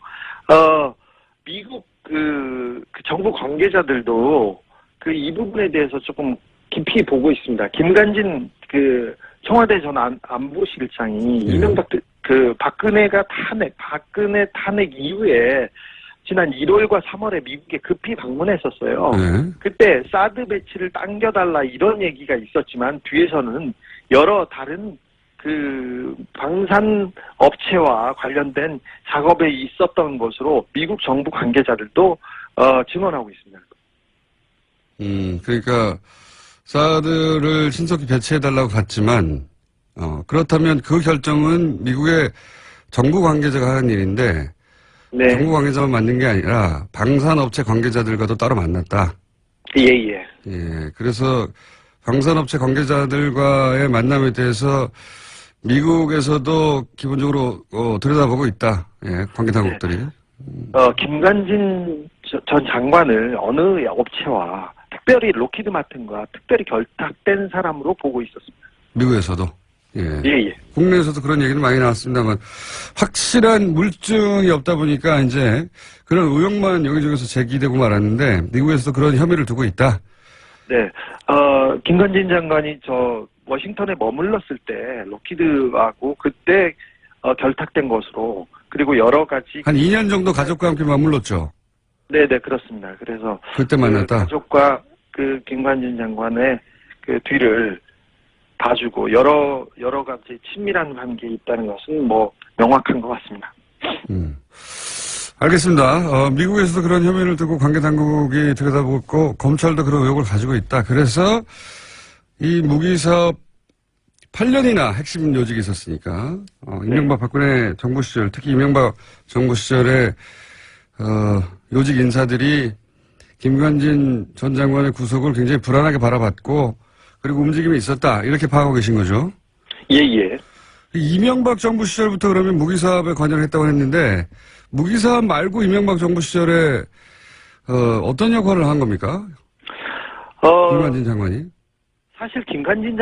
미국 그 정부 관계자들도 이 부분에 대해서 조금 깊이 보고 있습니다. 김관진 청와대 전 안보실장이 이명박 박근혜 탄핵 이후에 지난 1월과 3월에 미국에 급히 방문했었어요. 네. 그때 사드 배치를 당겨달라 이런 얘기가 있었지만 뒤에서는 여러 다른 방산 업체와 관련된 작업에 있었던 것으로 미국 정부 관계자들도 증언하고 있습니다. 그러니까 사드를 신속히 배치해달라고 갔지만 그렇다면 그 결정은 미국의 정부 관계자가 하는 일인데 네. 정부 관계자만 만든 게 아니라 방산업체 관계자들과도 따로 만났다. 예. 예, 그래서 방산업체 관계자들과의 만남에 대해서 미국에서도 기본적으로 들여다보고 있다. 예, 관계 당국들이. 김관진 전 장관을 어느 업체와 특별히 로키드 마틴과 특별히 결탁된 사람으로 보고 있었습니다. 미국에서도. 예. 예. 국내에서도 그런 얘기는 많이 나왔습니다만 확실한 물증이 없다 보니까 이제 그런 의혹만 여기저기서 제기되고 말았는데 미국에서도 그런 혐의를 두고 있다. 네. 김관진 장관이 워싱턴에 머물렀을 때 로키드하고 그때 결탁된 것으로, 그리고 여러 가지 한 2년 정도 가족과 함께 머물렀죠. 네, 그렇습니다. 그래서 그때 만났다. 가족과 김관진 장관의 뒤를 봐주고 여러 가지 친밀한 관계에 있다는 것은 명확한 것 같습니다. 알겠습니다. 미국에서도 그런 혐의를 두고 관계 당국이 들여다보고 검찰도 그런 의혹을 가지고 있다. 그래서 이 무기 사업 8년이나 핵심 요직이 있었으니까 이명박 박근혜 정부 시절, 특히 이명박 정부 시절에 요직 인사들이 김관진 전 장관의 구속을 굉장히 불안하게 바라봤고 그리고 움직임이 있었다. 이렇게 파악하고 계신 거죠? 예. 이명박 정부 시절부터 그러면 무기 사업에 관여를 했다고 했는데 무기 사업 말고 이명박 정부 시절에 어떤 역할을 한 겁니까? 김관진 장관이? 사실 김관진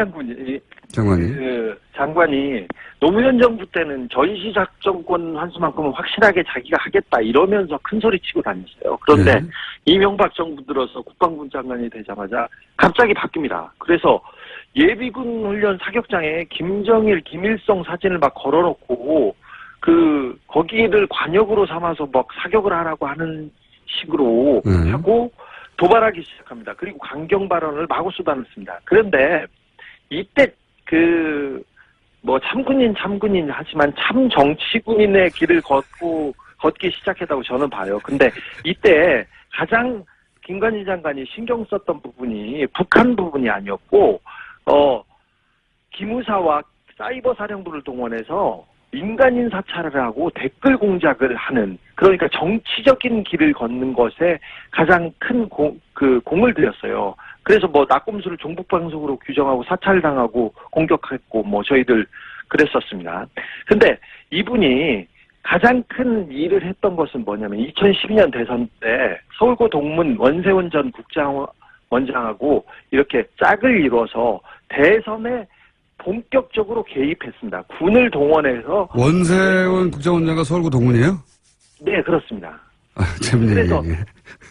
장관이 노무현 정부 때는 전시작전권 환수만큼은 확실하게 자기가 하겠다 이러면서 큰 소리 치고 다녔어요. 그런데 이명박 정부 들어서 국방부 장관이 되자마자 갑자기 바뀝니다. 그래서 예비군 훈련 사격장에 김정일, 김일성 사진을 막 걸어놓고 거기를 관역으로 삼아서 막 사격을 하라고 하는 식으로 하고 도발하기 시작합니다. 그리고 강경 발언을 마구 쏟아냈습니다. 그런데 이때 참군인 하지만 참 정치군인의 길을 걷기 시작했다고 저는 봐요. 근데 이때 가장 김관진 장관이 신경 썼던 부분이 북한 부분이 아니었고 기무사와 사이버 사령부를 동원해서 민간인 사찰을 하고 댓글 공작을 하는, 그러니까 정치적인 길을 걷는 것에 가장 큰 공을 들였어요. 그래서 낙곰수를 종북방송으로 규정하고 사찰당하고 공격했고 저희들 그랬었습니다. 근데 이분이 가장 큰 일을 했던 것은 뭐냐면 2012년 대선 때 서울고 동문 원세훈 전 국정원장하고 이렇게 짝을 이뤄서 대선에 본격적으로 개입했습니다. 군을 동원해서. 원세훈 국정원장과 서울고 동문이에요? 네, 그렇습니다. 재밌는 그래서 얘기네.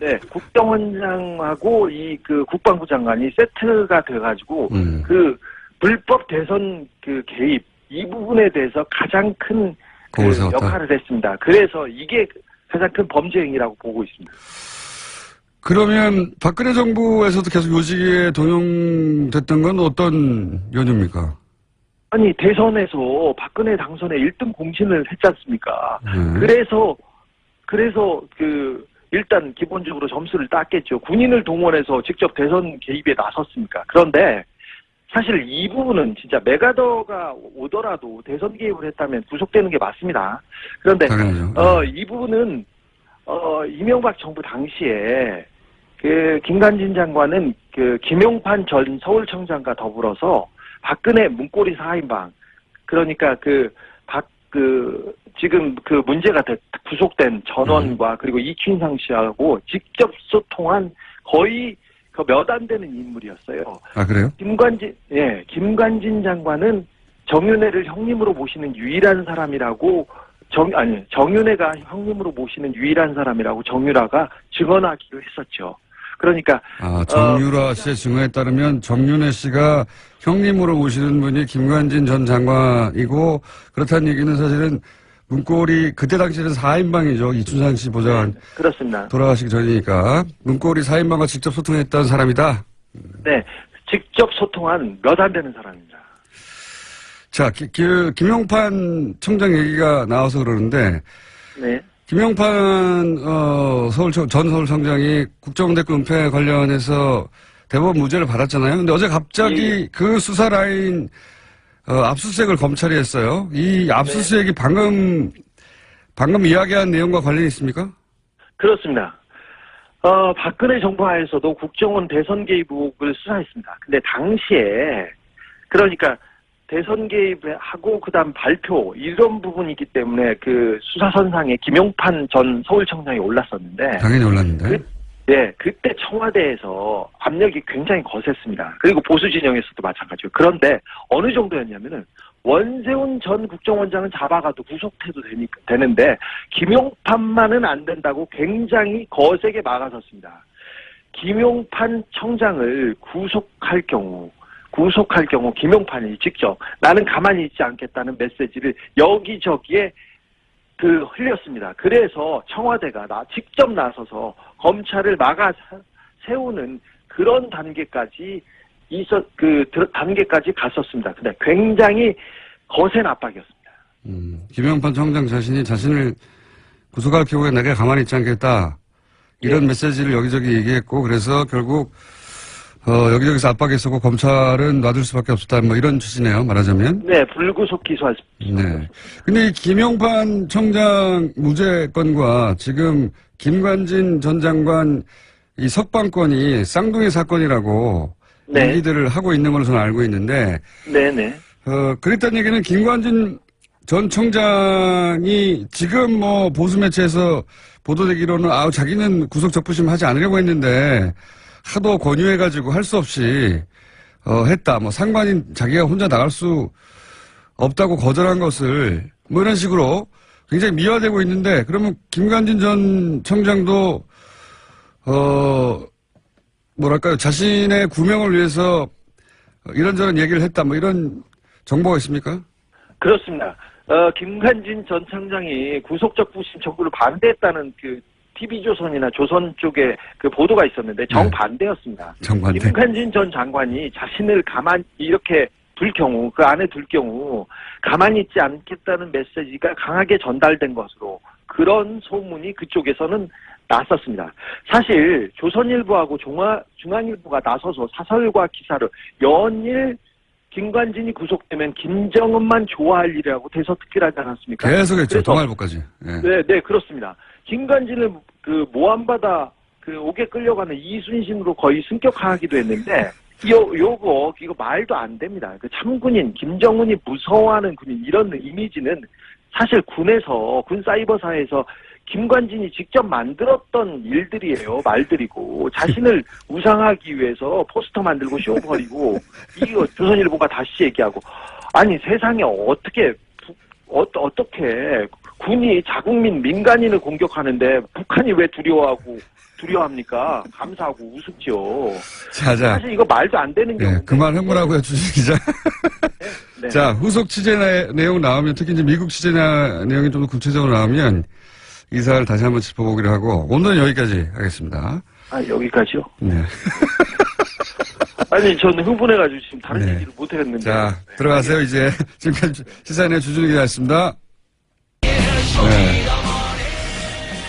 네, 국정원장하고 그 국방부 장관이 세트가 돼가지고 그 불법 대선 그 개입 이 부분에 대해서 가장 큰 그 공을 세웠다. 역할을 했습니다. 그래서 이게 가장 큰 범죄 행위라고 보고 있습니다. 그러면 박근혜 정부에서도 계속 요직에 동용됐던 건 어떤 연유입니까? 아니 대선에서 박근혜 당선에 1등 공신을 했지 않습니까? 네. 그래서 그 일단 기본적으로 점수를 땄겠죠. 군인을 동원해서 직접 대선 개입에 나섰습니까? 그런데 사실 이 부분은 진짜 메가더가 오더라도 대선 개입을 했다면 구속되는 게 맞습니다. 그런데 당연하죠. 이 부분은 이명박 정부 당시에 그 김관진 장관은 그 김용판 전 서울청장과 더불어서 박근혜 문고리 4인방 그러니까 지금 그 문제가 구속된 전원과 그리고 이춘상 씨하고 직접 소통한 거의 그 몇 안 되는 인물이었어요. 아, 그래요? 김관진 장관은 정윤회를 형님으로 모시는 유일한 사람이라고 정윤회가 형님으로 모시는 유일한 사람이라고 정유라가 증언하기로 했었죠. 그러니까 정유라 씨의 증언에 따르면 정윤회 씨가 형님으로 모시는 분이 김관진 전 장관이고 그렇다는 얘기는 사실은 문고리 그때 당시에는 4인방이죠. 이춘상 씨 보좌관 그렇습니다. 돌아가시기 전이니까 문고리 4인방과 직접 소통했던 사람이다. 네, 직접 소통한 몇 안 되는 사람입니다. 자, 김용판 청장 얘기가 나와서 그러는데 네. 김용판 전 서울청장이 국정원대권 은폐 관련해서 대법원 무죄를 받았잖아요. 근데 어제 갑자기 그 수사 라인 압수수색을 검찰이 했어요. 이 압수수색이 방금 이야기한 내용과 관련이 있습니까? 그렇습니다. 박근혜 정부 하에서도 국정원 대선 개입 의혹을 수사했습니다. 근데 당시에 그러니까 대선 개입하고 그다음 발표 이런 부분이기 때문에 그 수사선상에 김용판 전 서울청장이 올랐었는데 당연히 올랐는데. 그때 청와대에서 압력이 굉장히 거셌습니다. 그리고 보수 진영에서도 마찬가지고. 그런데 어느 정도였냐면은 원세훈 전 국정원장은 잡아가도 구속해도 되는데 김용판만은 안 된다고 굉장히 거세게 막아섰습니다. 김용판 청장을 구속할 경우 김용판이 직접 나는 가만히 있지 않겠다는 메시지를 여기저기에 흘렸습니다. 그래서 청와대가 직접 나서서 검찰을 막아 세우는 그런 단계까지 단계까지 갔었습니다. 근데 굉장히 거센 압박이었습니다. 김용판 청장 자신을 구속할 경우에 내가 가만히 있지 않겠다. 이런 메시지를 여기저기 얘기했고 그래서 결국 여기저기서 압박했었고 검찰은 놔둘 수밖에 없었다. 뭐 이런 취지네요. 말하자면. 네. 불구속 기소할 수 있습니다. 네. 근데 이 김용판 청장 무죄 건과 지금 김관진 전 장관 이 석방건이 쌍둥이 사건이라고 얘기들을 하고 있는 걸로 저는 알고 있는데. 네네. 그랬다는 얘기는 김관진 전 청장이 지금 뭐 보수 매체에서 보도되기로는 자기는 구속 적부심 하지 않으려고 했는데 하도 권유해가지고 할 수 없이 했다. 뭐 상관인 자기가 혼자 나갈 수 없다고 거절한 것을 뭐 이런 식으로 굉장히 미화되고 있는데 그러면 김관진 전 청장도 뭐랄까요 자신의 구명을 위해서 이런저런 얘기를 했다. 뭐 이런 정보가 있습니까? 그렇습니다. 김관진 전 청장이 구속적부심 청구를 반대했다는 TV조선이나 조선 쪽에 그 보도가 있었는데 정반대였습니다. 정반대. 김관진 전 장관이 자신을 가만히 이렇게 그 안에 둘 경우 가만히 있지 않겠다는 메시지가 강하게 전달된 것으로 그런 소문이 그쪽에서는 났었습니다. 사실 조선일보하고 중앙일보가 나서서 사설과 기사를 연일 김관진이 구속되면 김정은만 좋아할 일이라고 대서특필 하지 않았습니까? 계속 했죠. 동아일보까지. 네, 그렇습니다. 김관진을 모함받아 옥에 끌려가는 이순신으로 거의 승격하기도 했는데 이거 말도 안 됩니다. 참군인 김정은이 무서워하는 군인 이런 이미지는 사실 군 사이버사에서 김관진이 직접 만들었던 일들이에요. 말들이고 자신을 우상하기 위해서 포스터 만들고 쇼 벌이고 이거 조선일보가 다시 얘기하고 아니 세상에 어떻게 군이 자국민 민간인을 공격하는데 북한이 왜 두려워합니까? 감사하고 우습죠. 자. 사실 이거 말도 안 되는 경우. 그만 흥분하고요, 주진 기자. 네. 자, 후속 취재 내용 나오면, 특히 이제 미국 취재 내용이 좀 더 구체적으로 나오면 이 사안을 다시 한번 짚어보기로 하고, 오늘은 여기까지 하겠습니다. 여기까지요? 네. 아니, 저는 흥분해가지고 지금 다른 네. 얘기를 못 하겠는데. 자, 들어가세요, 이제. 지금까지 시사인의 주준우 기자였습니다. 네.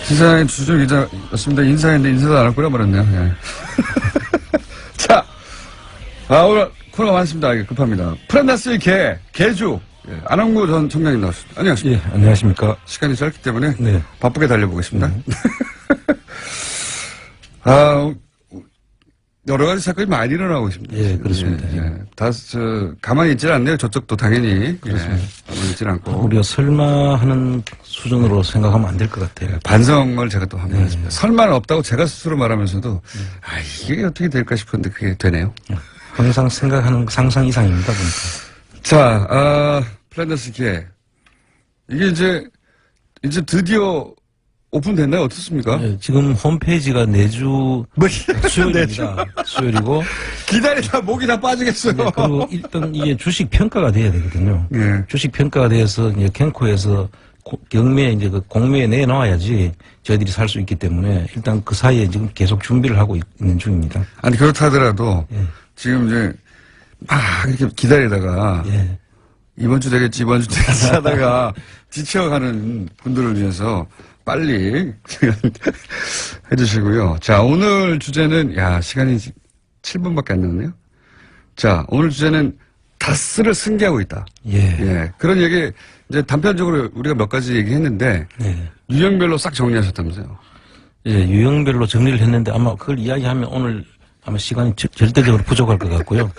시사인 주준우 기자였습니다. 인사했는데 인사도 안 할 거라 말았네요. 네. 자, 오늘 코너가 많습니다. 이게 급합니다. 프란다스의 개주. 예, 안홍구 전 청장님 나왔습니다. 안녕하십니까. 예, 안녕하십니까. 시간이 짧기 때문에 네. 바쁘게 달려보겠습니다. 여러 가지 사건이 많이 일어나고 있습니다. 예, 그렇습니다. 가만히 있질 않네요. 저쪽도 당연히. 그렇습니다. 가만히 있질 않고. 우리가 설마 하는 수준으로 생각하면 안 될 것 같아요. 반성을 제가 또 한번 했습니다. 설마는 없다고 제가 스스로 말하면서도, 이게 어떻게 될까 싶었는데 그게 되네요. 항상 생각하는 상상 이상입니다, 보니까. 자, 플랜더스 기회. 이게 이제 드디어 오픈됐나요? 어떻습니까? 예, 지금 홈페이지가 내주 수요일입니다. 수요일이고. 기다리다 목이 다 빠지겠어요. 네, 그리고 일단 이게 주식 평가가 돼야 되거든요. 예. 주식 평가가 돼서 이제 캔코에서 경매에 이제 그 공매에 내놔야지 저희들이 살 수 있기 때문에 일단 그 사이에 지금 계속 준비를 하고 있는 중입니다. 아니, 그렇다 하더라도 예. 지금 이제 막 이렇게 기다리다가 예. 이번 주 되겠지 하다가 지쳐가는 분들을 위해서 빨리 해주시고요. 자, 오늘 주제는, 시간이 7분밖에 안 남았네요. 자, 오늘 주제는 다스를 승계하고 있다. 예. 그런 얘기, 이제 단편적으로 우리가 몇 가지 얘기했는데, 네. 유형별로 싹 정리하셨다면서요. 예, 유형별로 정리를 했는데 아마 그걸 이야기하면 오늘 아마 시간이 절대적으로 부족할 것 같고요.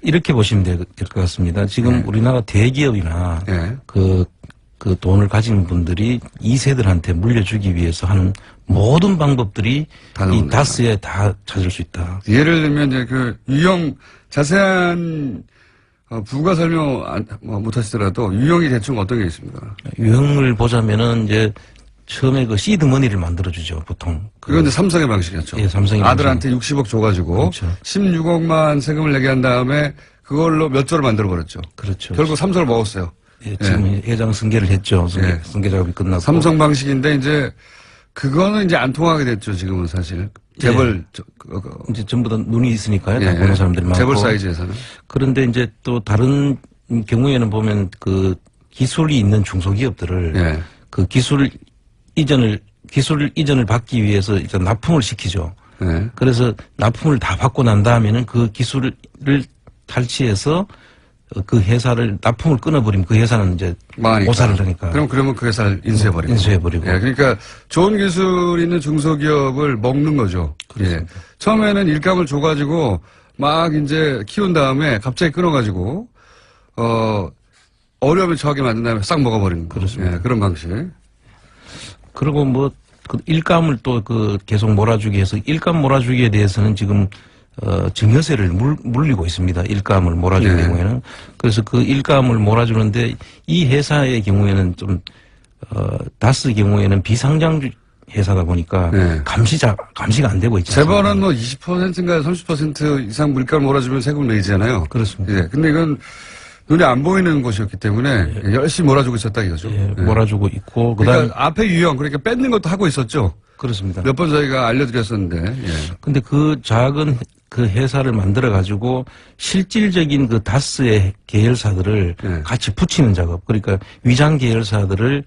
이렇게 보시면 될 것 같습니다. 지금 우리나라 대기업이나 그 돈을 가진 분들이 2세들한테 물려주기 위해서 하는 모든 방법들이 이 다스에 다 찾을 수 있다. 예를 들면 이제 그 유형 자세한 부가 설명 못 하시더라도 유형이 대충 어떤 게 있습니까? 유형을 보자면은 이제 처음에 그 시드 머니를 만들어주죠, 보통. 그건 이제 삼성의 방식이었죠. 예, 삼성의 아들한테 60억 줘가지고 그렇죠. 16억만 세금을 내게 한 다음에 그걸로 몇 조를 만들어버렸죠. 그렇죠. 결국 삼성을 먹었어요. 예, 지금 회장 승계를 했죠. 승계 작업이 끝나고. 삼성 방식인데 이제 그거는 이제 안 통하게 됐죠. 지금은 사실 재벌 이제 전부 다 눈이 있으니까요. 다 보는 사람들이 많고. 재벌 사이즈에서는. 그런데 이제 또 다른 경우에는 보면 그 기술이 있는 중소기업들을 그 기술 이전을 받기 위해서 일단 납품을 시키죠. 그래서 납품을 다 받고 난 다음에는 그 기술을 탈취해서 그 회사를 납품을 끊어버리면 그 회사는 이제 오산을 하니까. 그러면 그 회사를 인수해버리고. 그러니까 좋은 기술 있는 중소기업을 먹는 거죠. 그렇습니다. 처음에는 일감을 줘가지고 막 이제 키운 다음에 갑자기 끊어가지고 어려움을 처하게 만든 다음에 싹 먹어버리는 거. 그렇습니다. 그런 방식. 그리고 뭐 그 일감을 또 그 계속 몰아주기 해서 일감 몰아주기에 대해서는 지금 증여세를 물리고 있습니다. 일감을 몰아주는 경우에는. 그래서 그 일감을 몰아주는데 이 회사의 경우에는 좀 다스 경우에는 비상장 회사다 보니까 감시가 안 되고 있죠. 재벌은 뭐 20%인가 30% 이상 물가를 몰아주면 세금을 내잖아요. 그렇습니다. 근데 이건 눈에 안 보이는 곳이었기 때문에 열심히 몰아주고 있었다 이거죠. 몰아주고 있고 그러니까 앞에 유형 그러니까 뺏는 것도 하고 있었죠. 그렇습니다. 몇 번 저희가 알려드렸었는데. 근데 그 작은 그 회사를 만들어 가지고 실질적인 그 다스의 계열사들을 같이 붙이는 작업. 그러니까 위장 계열사들을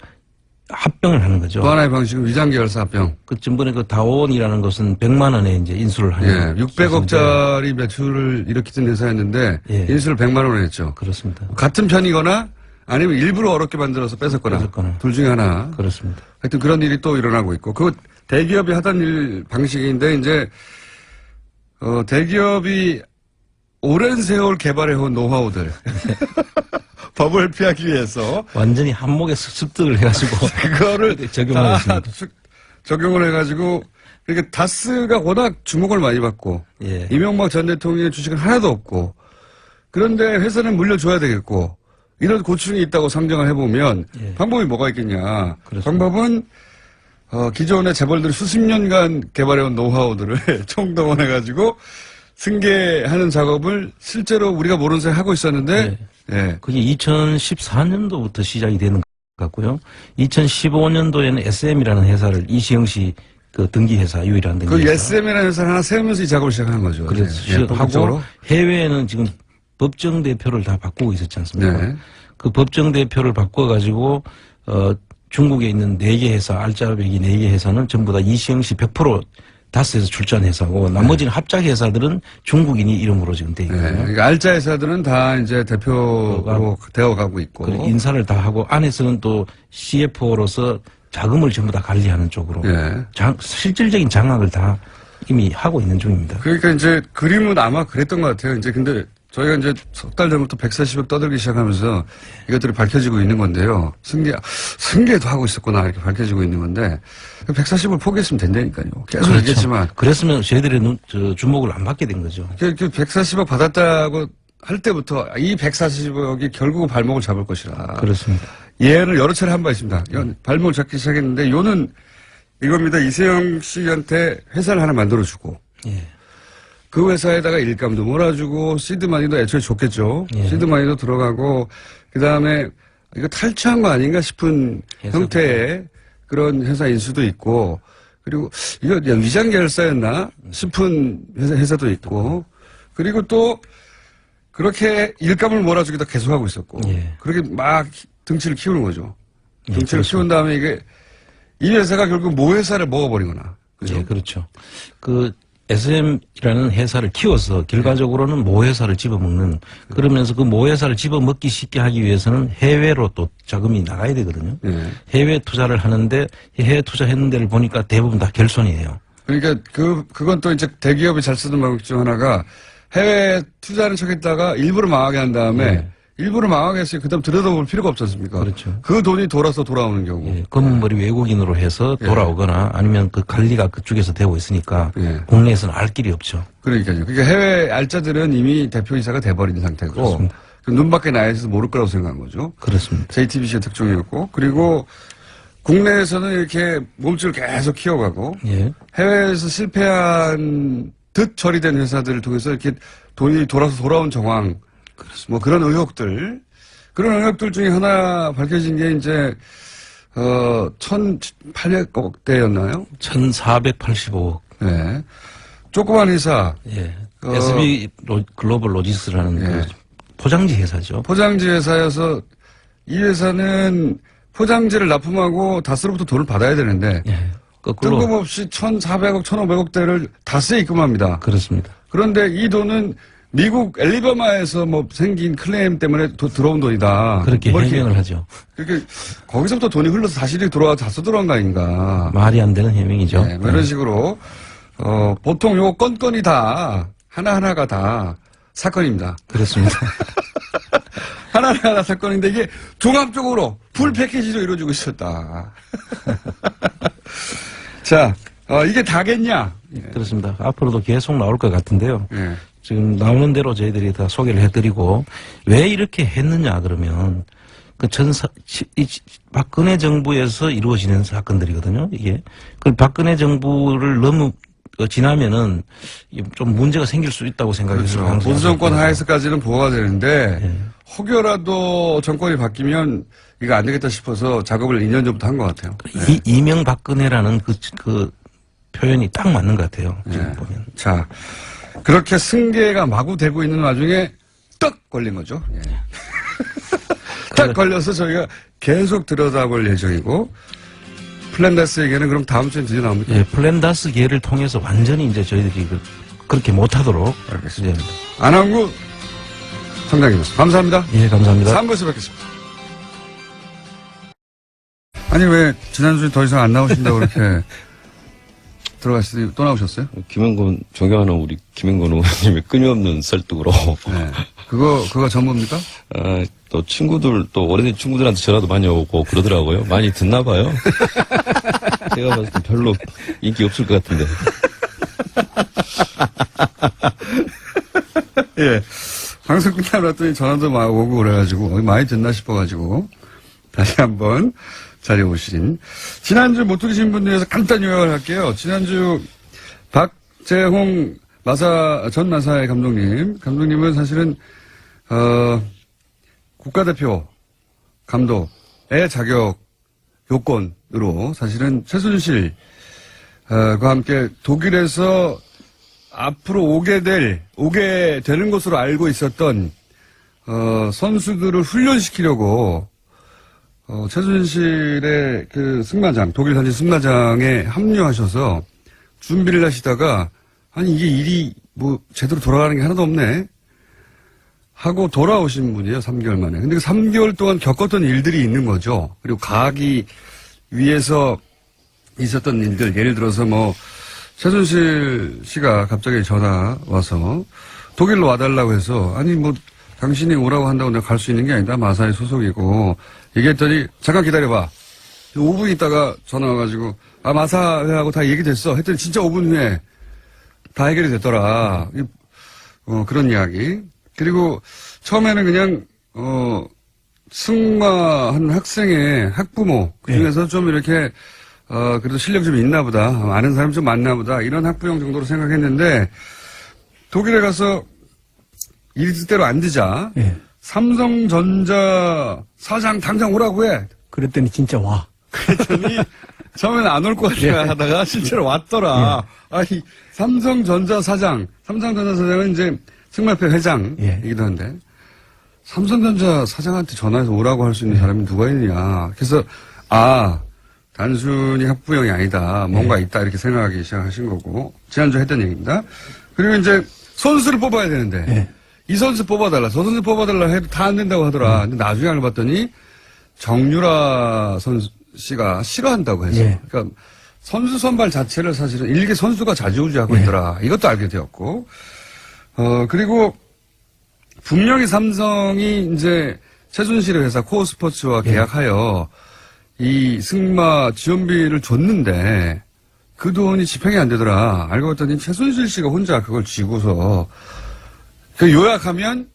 합병을 하는 거죠. 또 하나의 방식은 위장 계열사 합병. 그 전번에 그 다온이라는 것은 100만 원에 이제 인수를 하는. 600억짜리 매출을 일으키던 회사였는데 인수를 100만 원에 했죠. 그렇습니다. 같은 편이거나 아니면 일부러 어렵게 만들어서 뺏었거나. 둘 중에 하나. 그렇습니다. 하여튼 그런 일이 또 일어나고 있고. 그 대기업이 하던 일 방식인데 이제 대기업이 오랜 세월 개발해온 노하우들. 법을 피하기 위해서. 완전히 한목에 습득을 해가지고. 그거를 적용을 했습니다. 적용을 해가지고, 그러니까 다스가 워낙 주목을 많이 받고, 이명박 전 대통령의 주식은 하나도 없고, 그런데 회사는 물려줘야 되겠고, 이런 고충이 있다고 상정을 해보면 예. 방법이 뭐가 있겠냐. 그렇습니다. 방법은 기존의 재벌들이 수십 년간 개발해온 노하우들을 총동원해가지고 승계하는 작업을 실제로 우리가 모르는 사이 하고 있었는데 예. 그게 2014년도부터 시작이 되는 것 같고요. 2015년도에는 SM이라는 회사를 이시영 씨 그 등기회사 유일한 그 등기회사. SM이라는 회사를 하나 세우면서 이 작업을 시작한 거죠. 그래서 예, 하고 본격적으로. 해외에는 지금 법정 대표를 다 바꾸고 있었지 않습니까? 네. 그 법정 대표를 바꿔가지고 중국에 있는 4개 회사, 알짜배기 4개 회사는 전부 다 이시영 씨 100% 다스에서 출자한 회사고 나머지는 합작 회사들은 중국인이 이름으로 지금 돼 네. 있거든요. 그러니까 알짜 회사들은 다 이제 대표로 되어가고 있고. 그리고 인사를 다 하고 안에서는 또 CFO로서 자금을 전부 다 관리하는 쪽으로 예. 실질적인 장악을 다 이미 하고 있는 중입니다. 그러니까 이제 그림은 아마 그랬던 것 같아요. 이제 근데 저희가 이제 석 달 전부터 140억 떠들기 시작하면서 이것들이 밝혀지고 있는 건데요. 승계도 하고 있었구나 이렇게 밝혀지고 있는 건데 140을 포기했으면 된다니까요. 계속 얘기했지만 그랬으면 저희들의 주목을 안 받게 된 거죠. 그 140억 받았다고 할 때부터 이 140억이 결국은 발목을 잡을 것이라. 그렇습니다. 예언을 여러 차례 한 바 있습니다. 발목을 잡기 시작했는데 요는 이겁니다. 이세영 씨한테 회사를 하나 만들어주고 예. 그 회사에다가 일감도 몰아주고 시드마니도 애초에 줬겠죠. 예. 시드마니도 들어가고 그다음에 이거 탈취한 거 아닌가 싶은 회사도 형태의 그런 회사 인수도 있고 그리고 이거 위장 결사였나 싶은 회사도 있고 그리고 또 그렇게 일감을 몰아주기도 계속하고 있었고 예. 그렇게 막 등치를 키우는 거죠. 예, 등치를 키운 다음에 이게 이 회사가 결국 모 회사를 먹어버리거나 그죠? 예, 그렇죠. 그 SM이라는 회사를 키워서 결과적으로는 모 회사를 집어먹는 그러면서 그 모 회사를 집어먹기 쉽게 하기 위해서는 해외로 또 자금이 나가야 되거든요. 예. 해외 투자를 하는데 해외 투자했는 데를 보니까 대부분 다 결손이에요. 그러니까 그건 또 이제 대기업이 잘 쓰는 방법 중 하나가 해외 투자하는 척했다가 일부러 망하게 한 다음에 일부러 망하게 했으니 그다음 들여다볼 필요가 없지 않습니까? 그렇죠. 그 돈이 돌아오는 경우. 예, 검은머리 외국인으로 해서 돌아오거나 아니면 그 관리가 그쪽에서 되고 있으니까 예. 국내에서는 알 길이 없죠. 그러니까요. 그러니까 해외 알짜들은 이미 대표이사가 돼버린 상태고 그렇습니다. 눈 밖에 나야 있어서 모를 거라고 생각한 거죠. 그렇습니다. JTBC의 특종이었고 그리고 국내에서는 이렇게 몸집을 계속 키워가고 예. 해외에서 실패한 듯 처리된 회사들을 통해서 이렇게 돈이 돌아온 정황 뭐 그런 의혹들 중에 하나 밝혀진 게 이제 1,800억대였나요? 1,485억. 네. 조그만 회사 예. SB 글로벌 로지스라는 예. 그 포장지 회사죠. 포장지 회사여서 이 회사는 포장지를 납품하고 다스로부터 돈을 받아야 되는데 예. 거꾸로. 뜬금없이 1,400억, 1,500억대를 다스에 입금합니다. 그렇습니다. 그런데 이 돈은 미국 엘리바마에서 뭐 생긴 클레임 때문에 들어온 돈이다. 그렇게 뭐 이렇게 해명을 하죠. 그렇게 거기서부터 돈이 흘러서 사실이 다 써들어간 거 아닌가. 말이 안 되는 해명이죠. 네, 뭐 이런 식으로 보통 요 건건이 다 하나하나가 다 사건입니다. 그렇습니다. 하나하나 사건인데 이게 종합적으로 풀 패키지로 이루어지고 있었다. 자, 이게 다겠냐? 그렇습니다. 앞으로도 계속 나올 것 같은데요. 예. 지금 나오는 대로 저희들이 다 소개를 해드리고 왜 이렇게 했느냐 그러면 그 박근혜 정부에서 이루어지는 사건들이거든요. 이게 그 박근혜 정부를 너무 지나면은 좀 문제가 생길 수 있다고 생각해서 그렇죠. 보수 정권 하에서까지는 보호가 되는데 혹여라도 정권이 바뀌면 이거 안 되겠다 싶어서 작업을 2년 전부터 한 것 같아요. 이명박근혜라는 그 표현이 딱 맞는 것 같아요. 지금 네. 보면. 자, 그렇게 승계가 마구 되고 있는 와중에 떡 걸린 거죠. 예. 딱 걸려서 저희가 계속 들여다볼 예정이고 플랜다스에게는 그럼 다음 주에 드디어 나옵니까? 예, 플랜다스계를 통해서 완전히 이제 저희들이 그렇게 못하도록. 알겠습니다. 안항구 청장님이었습니다. 감사합니다. 예, 감사합니다. 3부에서 뵙겠습니다. 아니 왜 지난주에 더 이상 안 나오신다고 그렇게 들어가시더니 또 나오셨어요? 김영건, 존경하는 우리 김영건 의원님의 끊임없는 설득으로. 네. 그거 전부입니까? 또 친구들, 또 오래된 친구들한테 전화도 많이 오고 그러더라고요. 많이 듣나 봐요. 제가 봤을 때 별로 인기 없을 것 같은데. 예. 방송 끝나고 났더니 전화도 막 오고 그래가지고 많이 듣나 싶어가지고 다시 한번 자리에 오신 지난주 못 들으신 분들 위해서 간단히 요약을 할게요. 지난주 박재홍 전 마사의 감독님은 사실은 국가대표 감독의 자격 요건으로 사실은 최순실과 함께 독일에서 앞으로 오게 되는 것으로 알고 있었던 선수들을 훈련시키려고 최순실의 그 승마장, 독일 현지 승마장에 합류하셔서 준비를 하시다가 아니 이게 일이 뭐 제대로 돌아가는 게 하나도 없네 하고 돌아오신 분이에요. 3개월 만에. 근데 그 3개월 동안 겪었던 일들이 있는 거죠. 그리고 가기 위해서 있었던 일들, 예를 들어서 뭐 최순실 씨가 갑자기 전화 와서 독일로 와달라고 해서 아니 뭐 당신이 오라고 한다고 내가 갈 수 있는 게 아니다. 마사의 소속이고 얘기했더니 잠깐 기다려봐. 5분 있다가 전화 와가지고 마사회하고 다 얘기됐어. 했더니 진짜 5분 후에 다 해결이 됐더라. 그런 이야기. 그리고 처음에는 그냥 승마한 학생의 학부모 그중에서 좀 이렇게 그래도 실력이 좀 있나 보다. 아는 사람이 좀 많나 보다. 이런 학부형 정도로 생각했는데 독일에 가서 일 뜻대로 안 되자 삼성전자 사장 당장 오라고 해. 그랬더니 진짜 와. 그랬더니 처음에는 안 올 것 같아 하다가 실제로 왔더라. 아니 삼성전자 사장은 이제 승마협회 회장이기도 한데 삼성전자 사장한테 전화해서 오라고 할 수 있는 사람이 누가 있느냐. 그래서 단순히 학부형이 아니다. 뭔가 있다 이렇게 생각하기 시작하신 거고 지난주에 했던 얘기입니다. 그리고 이제 선수를 뽑아야 되는데 이 선수 뽑아달라 저 선수 뽑아달라 해도 다 안 된다고 하더라. 근데 나중에 알아봤더니 정유라 씨가 싫어한다고 해서 그러니까 선수 선발 자체를 사실은 일개 선수가 좌지우지하고 있더라. 이것도 알게 되었고 그리고 분명히 삼성이 이제 최순실의 회사 코어스포츠와 계약하여 이 승마 지원비를 줬는데 그 돈이 집행이 안 되더라. 알고 봤더니 최순실 씨가 혼자 그걸 쥐고서 그 요약하면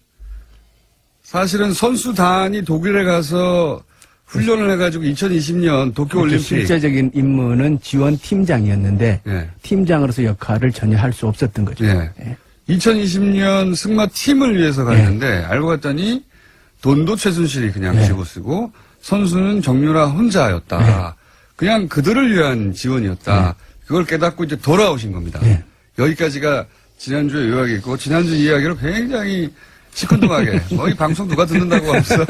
사실은 선수단이 독일에 가서 훈련을 해가지고 2020년 도쿄올림픽 실제적인 임무는 지원팀장이었는데 팀장으로서 역할을 전혀 할 수 없었던 거죠. 2020년 승마팀을 위해서 갔는데 알고 봤더니 돈도 최순실이 그냥 쥐고 쓰고 선수는 정유라 혼자였다. 그냥 그들을 위한 지원이었다. 그걸 깨닫고 이제 돌아오신 겁니다. 여기까지가 지난주에 요약이고 지난주 이야기로 굉장히 시큰둥하게 이 방송 누가 듣는다고 하면서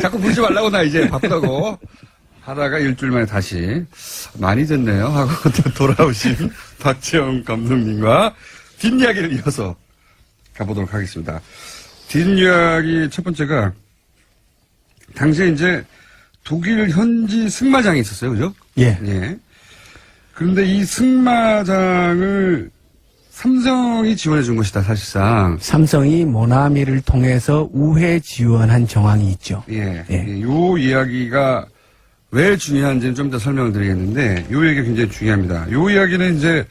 자꾸 부르지 말라고 나 이제 바쁘다고 하다가 일주일 만에 다시 많이 됐네요 하고 돌아오신 박재홍 감독님과 뒷이야기를 이어서 가보도록 하겠습니다. 뒷이야기 첫 번째가 당시에 이제 독일 현지 승마장이 있었어요. 그죠? 예. 그런데 이 승마장을 삼성이 지원해 준 것이다, 사실상. 삼성이 모나미를 통해서 우회 지원한 정황이 있죠. 요 이야기가 왜 중요한지는 좀 더 설명을 드리겠는데, 요 얘기가 굉장히 중요합니다. 요 이야기는 이제,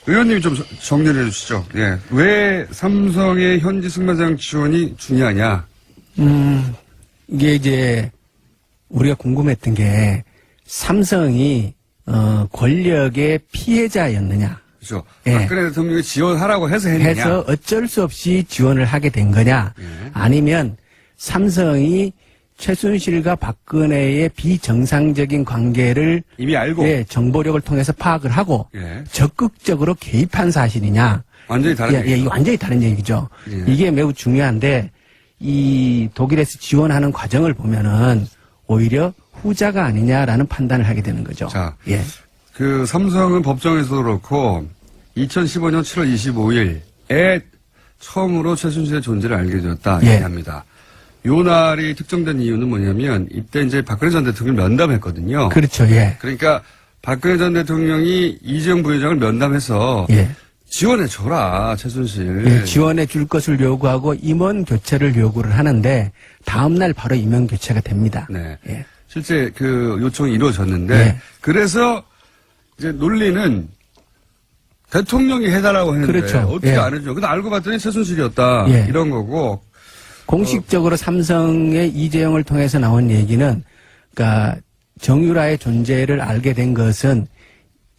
의원님이 좀 정리를 해 주시죠. 왜 삼성의 현지 승마장 지원이 중요하냐? 이게 이제, 우리가 궁금했던 게, 삼성이, 권력의 피해자였느냐. 그렇죠. 박근혜 대통령이 지원하라고 해서 했느냐. 해서 어쩔 수 없이 지원을 하게 된 거냐. 아니면 삼성이 최순실과 박근혜의 비정상적인 관계를 이미 알고 정보력을 통해서 파악을 하고 적극적으로 개입한 사실이냐. 완전히 다른 얘기죠. 이거 완전히 다른 얘기죠. 이게 매우 중요한데 이 독일에서 지원하는 과정을 보면은 오히려 후자가 아니냐라는 판단을 하게 되는 거죠. 자, 그 삼성은 법정에서도 그렇고 2015년 7월 25일에 처음으로 최순실의 존재를 알게 되었다 얘기합니다. 요 날이 특정된 이유는 뭐냐면 이때 이제 박근혜 전 대통령을 면담했거든요. 그렇죠. 그러니까 박근혜 전 대통령이 이재용 부회장을 면담해서 지원해 줘라 최순실. 지원해 줄 것을 요구하고 임원 교체를 요구를 하는데 다음 날 바로 임원 교체가 됩니다. 실제 그 요청이 이루어졌는데 그래서 이제 논리는 대통령이 해달라고 했는데 그렇죠. 어떻게 예. 안 해줘? 근데 알고 봤더니 최순실이었다. 예. 이런 거고. 공식적으로 삼성의 이재용을 통해서 나온 얘기는, 그러니까 정유라의 존재를 알게 된 것은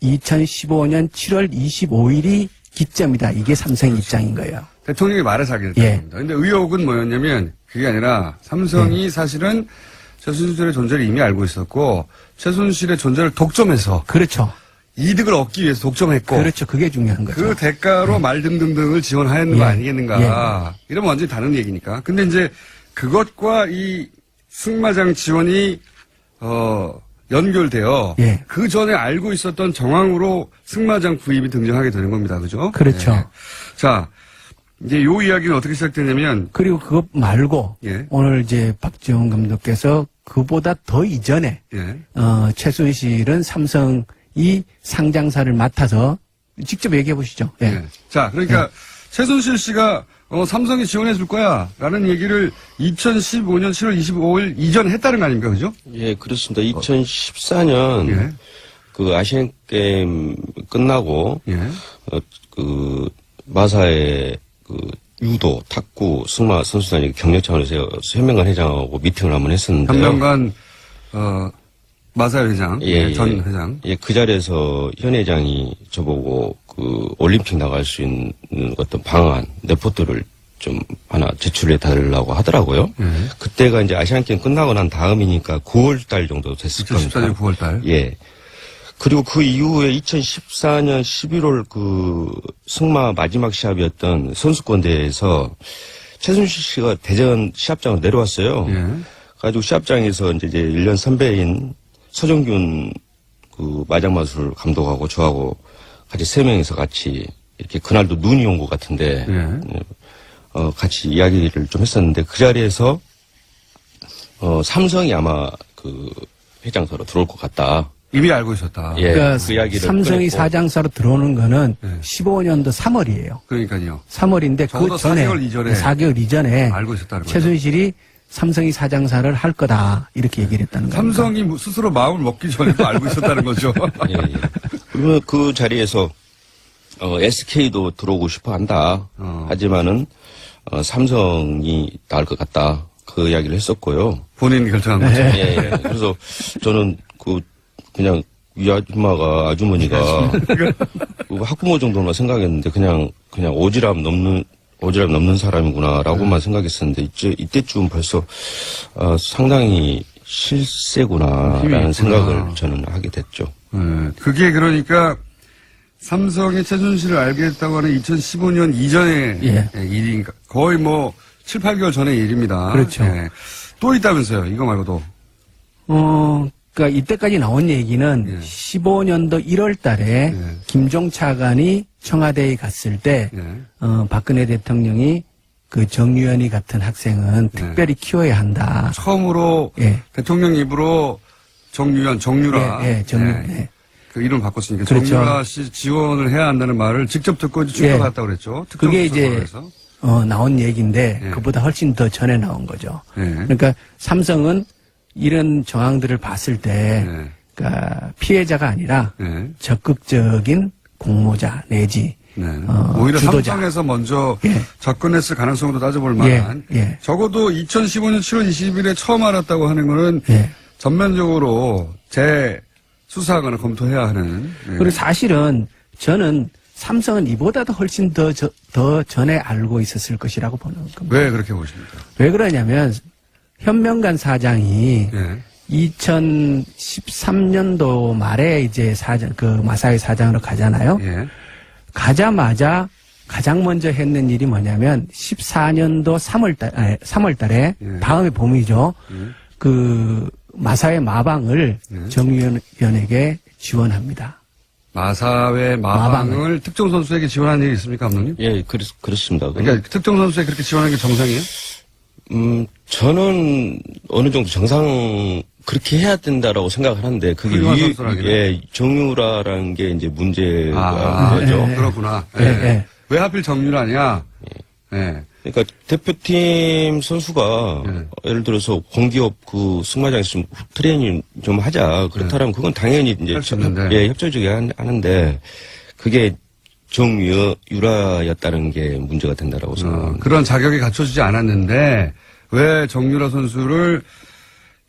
2015년 7월 25일이 기점이다. 이게 삼성의 입장인 거예요. 대통령이 말해서 하게 됐다는 예. 겁니다. 근데 의혹은 뭐였냐면 그게 아니라 삼성이 사실은 최순실의 존재를 이미 알고 있었고 최순실의 존재를 독점해서 그렇죠. 이득을 얻기 위해서 독점했고 그렇죠. 그게 중요한 거죠. 그 대가로 말 등등등을 지원하였는 거 예. 아니겠는가. 이러면 완전히 다른 얘기니까. 근데 이제 그것과 이 승마장 지원이 연결되어 예. 그 전에 알고 있었던 정황으로 승마장 구입이 등장하게 되는 겁니다. 그죠? 그렇죠. 예. 자, 이제 요 이야기는 어떻게 시작되냐면 그리고 그것 말고 예. 오늘 이제 박지원 감독께서 그보다 더 이전에 예. 최순실은 삼성이 상장사를 맡아서 직접 얘기해 보시죠. 예. 예. 자, 그러니까 최순실 씨가 삼성이 지원해 줄 거야 라는 얘기를 2015년 7월 25일 이전에 했다는 거 아닙니까? 그죠? 예, 그렇습니다. 2014년 예. 그 아시안 게임 끝나고 예. 그 마사의 그 유도, 탁구, 승마 선수단이 경력 차원에서 현명관 회장하고 미팅을 한번 했었는데요. 현명관 마사 회장, 예, 전 예. 회장. 예, 그 자리에서 현 회장이 저보고 그 올림픽 나갈 수 있는 어떤 방안, 레포트를 좀 하나 제출해 달라고 하더라고요. 예. 그때가 이제 아시안 게임 끝나고 난 다음이니까 9월 달 정도 됐을 겁니다. 2014년 9월 달. 예. 그리고 그 이후에 2014년 11월 그 승마 마지막 시합이었던 선수권대회에서 최순실 씨가 대전 시합장으로 내려왔어요. 예. 가지고 시합장에서 이제 1년 선배인 서정균 그 마장마술 감독하고 저하고 같이 3명이서 같이 이렇게 그날도 눈이 온 것 같은데 예. 같이 이야기를 좀 했었는데 그 자리에서 삼성이 아마 그 회장사로 들어올 것 같다. 이미 알고 있었다. 예. 그러니까 그 이야기를 삼성이 꺼냈고. 사장사로 들어오는 거는 네. 15년도 3월이에요. 그러니까요. 3월인데 적어도 그 전에 4개월 이전에 4개월 이전에 알고 있었다는 거죠. 최순실이 삼성이 사장사를 할 거다 이렇게 얘기를 했다는 거예요. 삼성이 스스로 마음을 먹기 전에도 알고 있었다는 거죠. 예, 예. 그러면 그 자리에서 SK도 들어오고 싶어 한다. 하지만은 삼성이 나을 것 같다. 그 이야기를 했었고요. 본인이 결정한 거죠. 예, 예. 그래서 저는 그냥 이 아줌마가 아주머니가 그 학부모 정도만 생각했는데 그냥 오지랖 넘는 사람이구나라고만 생각했었는데 이때쯤 벌써 상당히 실세구나라는 생각을 저는 하게 됐죠. 그게 그러니까 삼성이 최순실을 알게 됐다고 하는 2015년 이전의 예. 일인가 거의 7, 8개월 전의 일입니다. 그렇죠. 예. 또 있다면서요. 이거 말고도. 그러니까 이때까지 나온 얘기는 예. 15년도 1월 달에 예. 김종 차관이 청와대에 갔을 때 예. 박근혜 대통령이 그 정유연이 같은 학생은 특별히 키워야 한다. 처음으로 예. 대통령 입으로 정유라. 예, 정유연. 예. 그 이름 바꿨으니까 그렇죠. 정유라 씨 지원을 해야 한다는 말을 직접 듣고 이제 출가 예. 갔다고 그랬죠. 그게 이제 특정수사관에서. 나온 얘기인데 예. 그보다 훨씬 더 전에 나온 거죠. 예. 그러니까 삼성은 이런 정황들을 봤을 때 예. 그러니까 피해자가 아니라 예. 적극적인 공모자 내지 네. 오히려 주도자. 삼성에서 먼저 예. 접근했을 가능성도 따져볼 만한. 예. 적어도 2015년 7월 20일에 처음 알았다고 하는 거는 예. 전면적으로 재수사하거나 검토해야 하는. 예. 그리고 사실은 저는 삼성은 이보다도 훨씬 더 전에 알고 있었을 것이라고 보는 겁니다. 왜 그렇게 보십니까? 왜 그러냐면 현명관 사장이 예. 2013년도 말에 이제 마사회 사장으로 가잖아요. 예. 가자마자 가장 먼저 했는 일이 뭐냐면 14년도 3월 달에 예. 다음에 봄이죠. 그 마사회 마방을 예. 정유연에게 지원합니다. 마사회 마방을 특정 선수에게 지원한 일이 있습니까, 감독님? 예, 그렇습니다. 그러니까 특정 선수에 그렇게 지원하는 게 정상이에요? 저는 어느 정도 그렇게 해야 된다라고 생각을 하는데, 그게 훌륭한 선수라기는. 정유라라는 게 이제 문제가 거죠. 예. 그렇구나. 예, 예. 왜 하필 정유라냐? 예. 그러니까 대표팀 선수가 예를 들어서 공기업 그 승마장에서 좀 트레이닝 좀 하자. 그렇다면 그건 당연히 이제 할수 있는데. 협조적이야 하는데, 그게 정유라였다는 게 문제가 된다라고 생각합니다. 그런 자격이 갖춰지지 않았는데 왜 정유라 선수를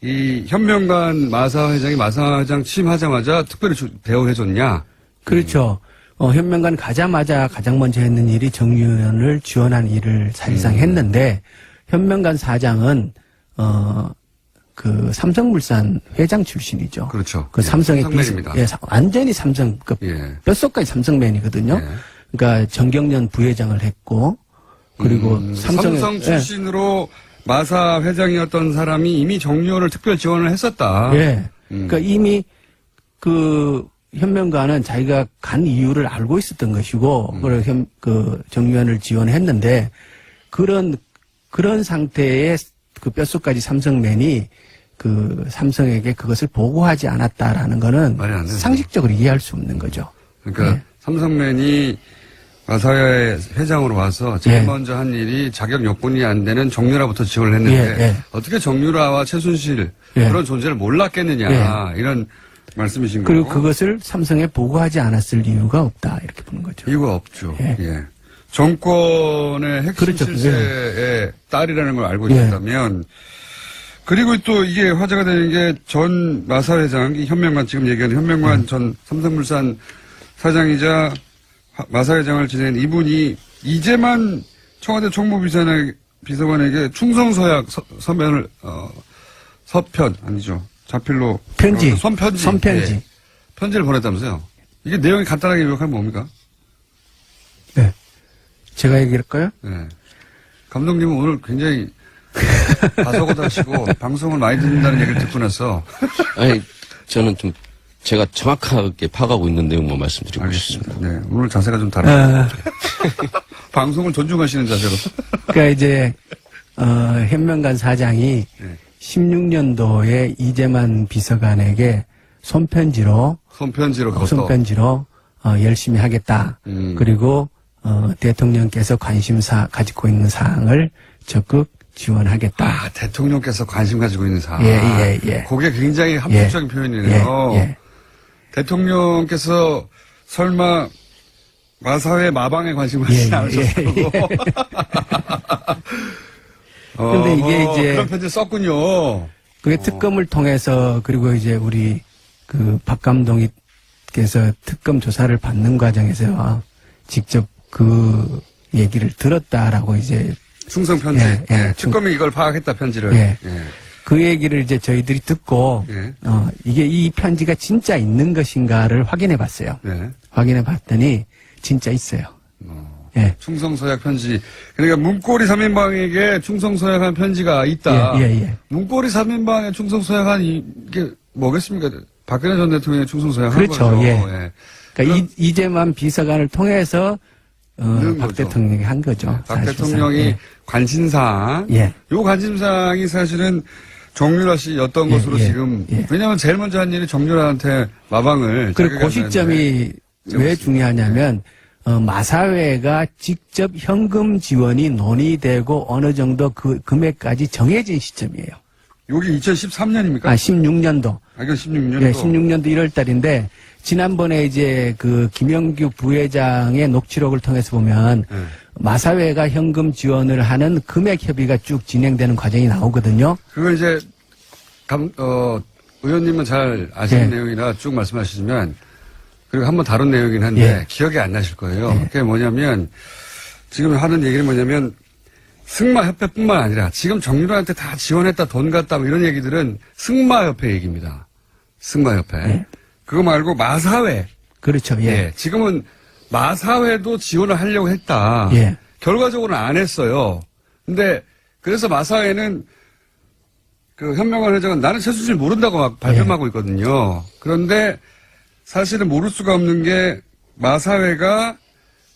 이 현명관 마사 회장이 마사 회장 취임하자마자 특별히 대우해줬냐? 그렇죠. 현명관 가자마자 가장 먼저 했는 일이 정유연을 지원한 일을 사실상 했는데, 현명관 사장은, 그 삼성물산 회장 출신이죠. 그렇죠. 그 삼성의 삼성맨입니다. 완전히 삼성급, 예. 뼛속까지 삼성맨이거든요. 예. 그러니까 정경련 부회장을 했고, 그리고 삼성 출신으로 마사 회장이었던 사람이 이미 정유연을 특별 지원을 했었다. 예. 그러니까 이미 그 현명관은 자기가 간 이유를 알고 있었던 것이고, 그 정유연을 지원했는데, 그런 상태의 그 뼛속까지 삼성맨이 그 삼성에게 그것을 보고하지 않았다라는 거는 말이 안 되죠. 상식적으로 이해할 수 없는 거죠. 그러니까 예. 삼성맨이 마사회 회장으로 와서 제일 예. 먼저 한 일이 자격 요건이 안 되는 정유라부터 지원을 했는데 예, 예. 어떻게 정유라와 최순실 예. 그런 존재를 몰랐겠느냐 이런 말씀이신 거고. 그리고 그것을 삼성에 보고하지 않았을 이유가 없다 이렇게 보는 거죠. 이유가 없죠. 예. 예. 정권의 핵심 그렇죠. 실세의 딸이라는 걸 알고 예. 있었다면 그리고 또 이게 화제가 되는 게 전 마사 회장, 이 현명관 지금 얘기하는 현명관 전 삼성물산 사장이자 마사 회장을 지낸 이분이 이재만 청와대 총무비서관에게 충성서약 서면을 서편 아니죠 자필로 편지. 손편지 예. 편지를 보냈다면서요. 이게 내용이 간단하게 요약하면 뭡니까? 네. 제가 얘기할까요? 네. 감독님은 오늘 굉장히 가소고다시고 방송을 많이 듣는다는 얘기를 듣고 나서 아니, 저는 좀 제가 정확하게 파악하고 있는 내용만 말씀드리고 싶습니다. 네, 오늘 자세가 좀 다르네요. 아, 방송을 존중하시는 자세로. 그러니까 이제 현명관 사장이 네. 16년도에 이재만 비서관에게 손편지로 손편지로 열심히 하겠다. 그리고 대통령께서 관심사 가지고 있는 사항을 적극 지원하겠다. 아, 대통령께서 관심 가지고 있는 사안. 예. 그게 굉장히 합리적인 표현이네요. 예. 대통령께서 설마 마사회 마방에 관심 가지지 않으셨고. 근데 이게 이제 그런 편지 썼군요. 그게 특검을 통해서 그리고 이제 우리 그 박 감독님께서 특검 조사를 받는 과정에서 직접 그 얘기를 들었다라고 이제 충성 편지. 예. 특검이 이걸 파악했다 편지를. 예. 그 얘기를 이제 저희들이 듣고 예. 이게 이 편지가 진짜 있는 것인가를 확인해 봤어요. 네. 확인해 봤더니 진짜 있어요. 예. 충성서약 편지. 그러니까 문고리 3인방에게 충성서약한 편지가 있다. 예. 문고리 3인방에 충성서약한 이게 뭐겠습니까? 박근혜 전 대통령의 충성서약한 그렇죠. 거죠. 예. 그러니까 이재만 비서관을 통해서 박 거죠. 대통령이 한 거죠. 박 사실상. 대통령이 예. 관심사항. 예. 요 관심사항이 사실은 정유라 씨였던 것으로 지금. 왜냐하면 제일 먼저 한 일이 정유라한테 마방을. 그리고 그 시점이 왜 중요하냐면 마사회가 직접 현금 지원이 논의되고 어느 정도 그 금액까지 정해진 시점이에요. 여기 2013년입니까? 16년도. 이건 16년도. 예, 16년도 1월 달인데 지난번에 이제 그 김영규 부회장의 녹취록을 통해서 보면 마사회가 현금 지원을 하는 금액 협의가 쭉 진행되는 과정이 나오거든요. 그걸 이제 의원님은 잘 아시는 내용이라 쭉 말씀하시지만 그리고 한번 다룬 내용이긴 한데 기억이 안 나실 거예요. 그게 뭐냐면 지금 하는 얘기는 뭐냐면 승마협회뿐만 아니라 지금 정유라한테 다 지원했다 돈 갔다 뭐 이런 얘기들은 승마협회 얘기입니다. 승마협회. 그거 말고 마사회. 그렇죠. 예. 지금은 마사회도 지원을 하려고 했다. 결과적으로는 안 했어요. 근데 그래서 마사회는 그 현명관 회장은 나는 최순실 모른다고 막 발뺌하고 있거든요. 그런데 사실은 모를 수가 없는 게 마사회가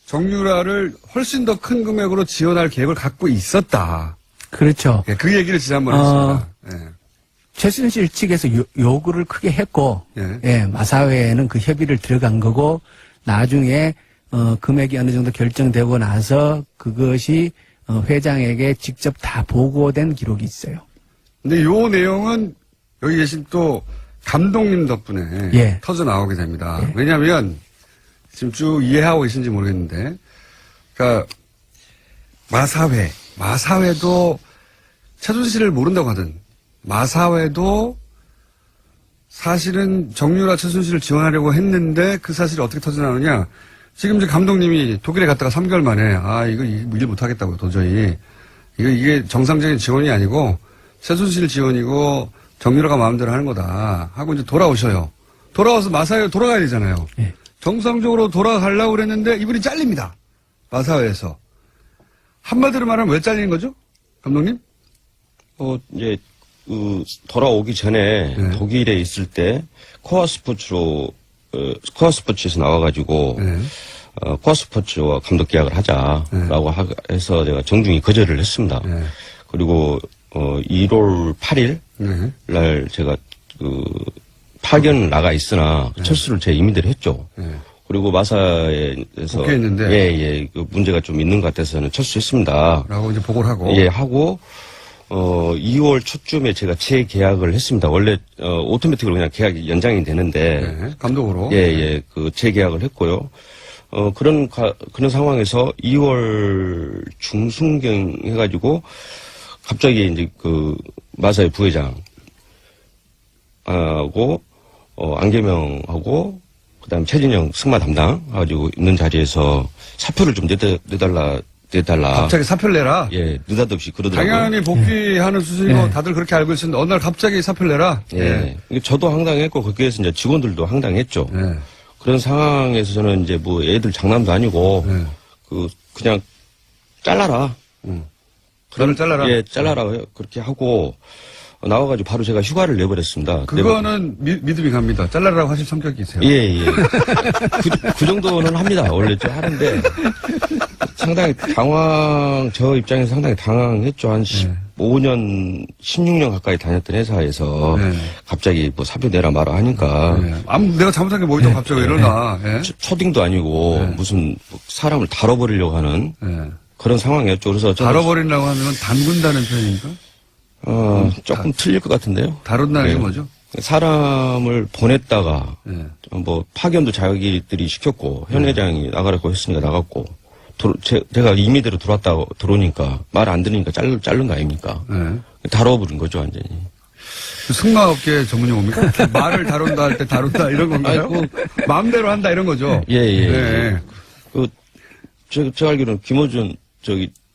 정유라를 훨씬 더 큰 금액으로 지원할 계획을 갖고 있었다. 그렇죠. 그 얘기를 지난번에 했습니다. 최순실 측에서 요구를 크게 했고, 마사회에는 그 협의를 들어간 거고, 나중에, 금액이 어느 정도 결정되고 나서 그것이, 회장에게 직접 다 보고된 기록이 있어요. 근데 요 내용은 여기 계신 또 감독님 덕분에 터져 나오게 됩니다. 왜냐하면 지금 쭉 이해하고 계신지 모르겠는데, 그러니까 마사회도 최순실을 모른다고 하든 마사회도 사실은 정유라 최순실을 지원하려고 했는데 그 사실이 어떻게 터져나오느냐. 지금 이제 감독님이 독일에 갔다가 3개월 만에 이거 일 못하겠다고 도저히 이게 정상적인 지원이 아니고 최순실 지원이고 정유라가 마음대로 하는 거다 하고 이제 돌아오셔요. 돌아와서 마사회 돌아가야 되잖아요. 네. 정상적으로 돌아가려고 그랬는데 이분이 잘립니다. 마사회에서. 한마디로 말하면 왜 잘리는 거죠? 감독님? 이제, 돌아오기 전에 네. 독일에 있을 때 코어 스포츠에서 나와가지고, 네. 코어 스포츠와 감독 계약을 하자라고 해서 제가 정중히 거절을 했습니다. 네. 그리고, 1월 8일 네. 날 제가 파견 나가 있으나 철수를 제 임의대로 했죠. 네. 그리고 마사에서 복귀했는데? 예, 그 문제가 좀 있는 것 같아서는 철수했습니다. 라고 이제 보고를 하고. 예, 하고 2월 초쯤에 제가 재계약을 했습니다. 원래 오토매틱으로 그냥 계약이 연장이 되는데 네. 감독으로. 예, 그 재계약을 했고요. 그런 상황에서 2월 중순경 해가지고 갑자기 이제 그 마사의 부회장 하고 안계명하고 그다음 최진영 승마 담당 가지고 있는 자리에서 사표를 좀 내달라. 갑자기 사표를 내라? 예, 느닷없이 그러더라고요. 당연히 복귀하는 수순이고 다들 그렇게 알고 있었는데 어느 날 갑자기 사표를 내라? 예. 저도 황당했고 거기에서 이제 직원들도 황당했죠. 예. 그런 상황에서 저는 이제 뭐 애들 장난도 아니고 예. 그냥 잘라라. 너를 잘라라? 예, 잘라라. 그렇게 하고 나와가지고 바로 제가 휴가를 내버렸습니다. 그거는 믿음이 갑니다. 잘라라고 하실 성격이세요. 예. 그 정도는 합니다. 원래 좀 하는데 상당히 저 입장에서 상당히 당황했죠. 한 15년, 16년 가까이 다녔던 회사에서 네. 갑자기 뭐 사표 내라 마라 하니까 예. 내가 잘못한 게 뭐 있다고 갑자기 이러나. 예. 초딩도 아니고 무슨 사람을 다뤄버리려고 하는 예. 그런 상황이었죠. 그래서 저는 다뤄버린다고 하면 담근다는 표현입니까? 조금 틀릴 것 같은데요. 다룬다는 게 네. 뭐죠? 사람을 보냈다가 예. 뭐 파견도 자기들이 시켰고 현 회장이 나가라고 했으니까 나갔고 제가 임의대로 들어오니까 말 안 들으니까 자른 거 아닙니까? 예. 다뤄버린 거죠 완전히. 그 승마업계 전문 용어입니까? 말을 다룬다 할 때 다룬다 이런 건가요? 마음대로 한다 이런 거죠? 예. 네. 제가 알기로는 김어준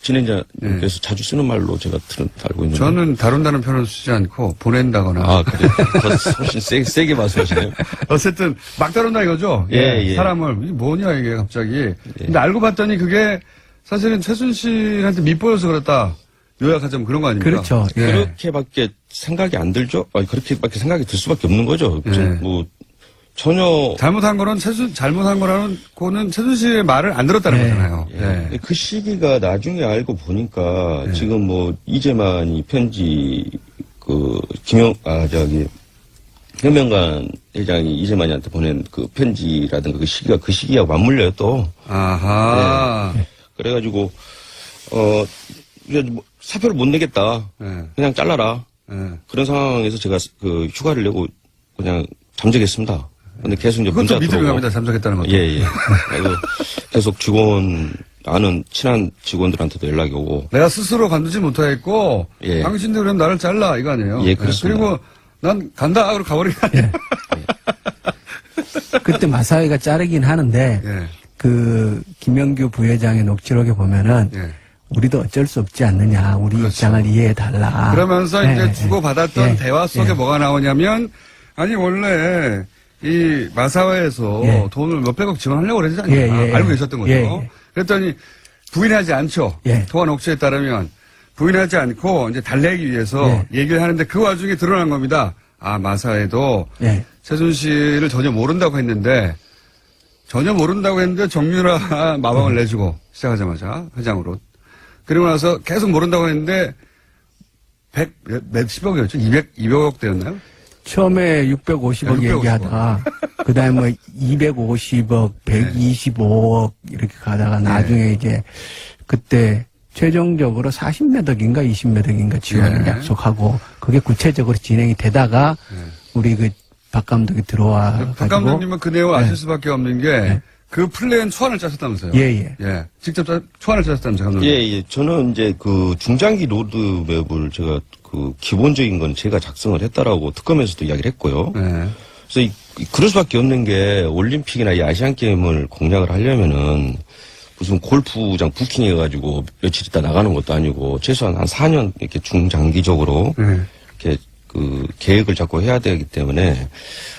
진행자께서 자주 쓰는 말로 제가 알고 있는데. 저는 다룬다는 표현을 쓰지 않고 보낸다거나. 그래요? 더 훨씬 세게 말씀하시네요. 어쨌든 막 다룬다 이거죠? 예. 사람을. 이게 뭐냐 이게 갑자기. 근데 알고 봤더니 그게 사실은 최순실한테 밑보여서 그랬다. 요약하자면 그런 거 아닙니까? 그렇죠. 예. 그렇게밖에 생각이 안 들죠? 그렇게밖에 생각이 들 수밖에 없는 거죠. 예. 뭐 전혀 잘못한 거라는 거는 최순실의 말을 안 들었다는 거잖아요. 예. 그 시기가 나중에 알고 보니까 지금 뭐 이재만이 편지 현명관 회장이 이재만이한테 보낸 그 편지라든가 그 시기하고 맞물려요 또. 아하. 그래가지고 이제 뭐 사표를 못 내겠다. 그냥 잘라라. 그런 상황에서 제가 그 휴가를 내고 그냥 잠적했습니다. 근데 계속 이제 문자 그것도 믿음이 들어오고. 갑니다. 잠적했다는 것도. 예. 그래서 계속 아는 친한 직원들한테도 연락이 오고. 내가 스스로 관두지 못하겠고 예. 당신들 그럼 나를 잘라 이거 아니에요? 예, 그렇습니다. 그리고 난 간다 그러고 가버리는 거 아니에요? 그때 마사회가 자르긴 하는데 예. 그 김영규 부회장의 녹취록에 보면은 예. 우리도 어쩔 수 없지 않느냐. 우리 그렇죠. 입장을 이해해 달라. 그러면서 이제 주고받았던 대화 속에 예. 뭐가 나오냐면 아니 원래 이 마사회에서 예. 돈을 몇백억 지원하려고 그러지 않냐. 예. 알고 계셨던 거죠. 예. 그랬더니 부인하지 않죠. 예. 통화 녹취에 따르면 부인하지 않고 이제 달래기 위해서 얘기를 하는데 그 와중에 드러난 겁니다. 마사회도 최순실을 전혀 모른다고 했는데 정유라 마방을 내주고 시작하자마자 회장으로. 그리고 나서 계속 모른다고 했는데 몇십억이었죠? 200억 대였나요? 처음에 650억 650억. 얘기하다가 그다음에 뭐 250억, 125억 이렇게 가다가 나중에 이제 그때 최종적으로 40몇 억인가 20몇 억인가 지원을 약속하고 그게 구체적으로 진행이 되다가 우리 그 박 감독이 들어와 박 감독님은 그 내용을 아실 수밖에 없는 게 그 플랜 초안을 짜셨다면서요? 예. 직접 초안을 짜셨다면서요, 감독님? 예. 저는 이제 그 중장기 로드맵을 제가 그 기본적인 건 제가 작성을 했다라고 특검에서도 이야기를 했고요. 네. 그래서 그럴 수밖에 없는 게 올림픽이나 이 아시안 게임을 공략을 하려면은 무슨 골프장 부킹해가지고 며칠 있다 나가는 것도 아니고 최소한 한 4년 이렇게 중장기적으로 이렇게 그 계획을 잡고 해야 되기 때문에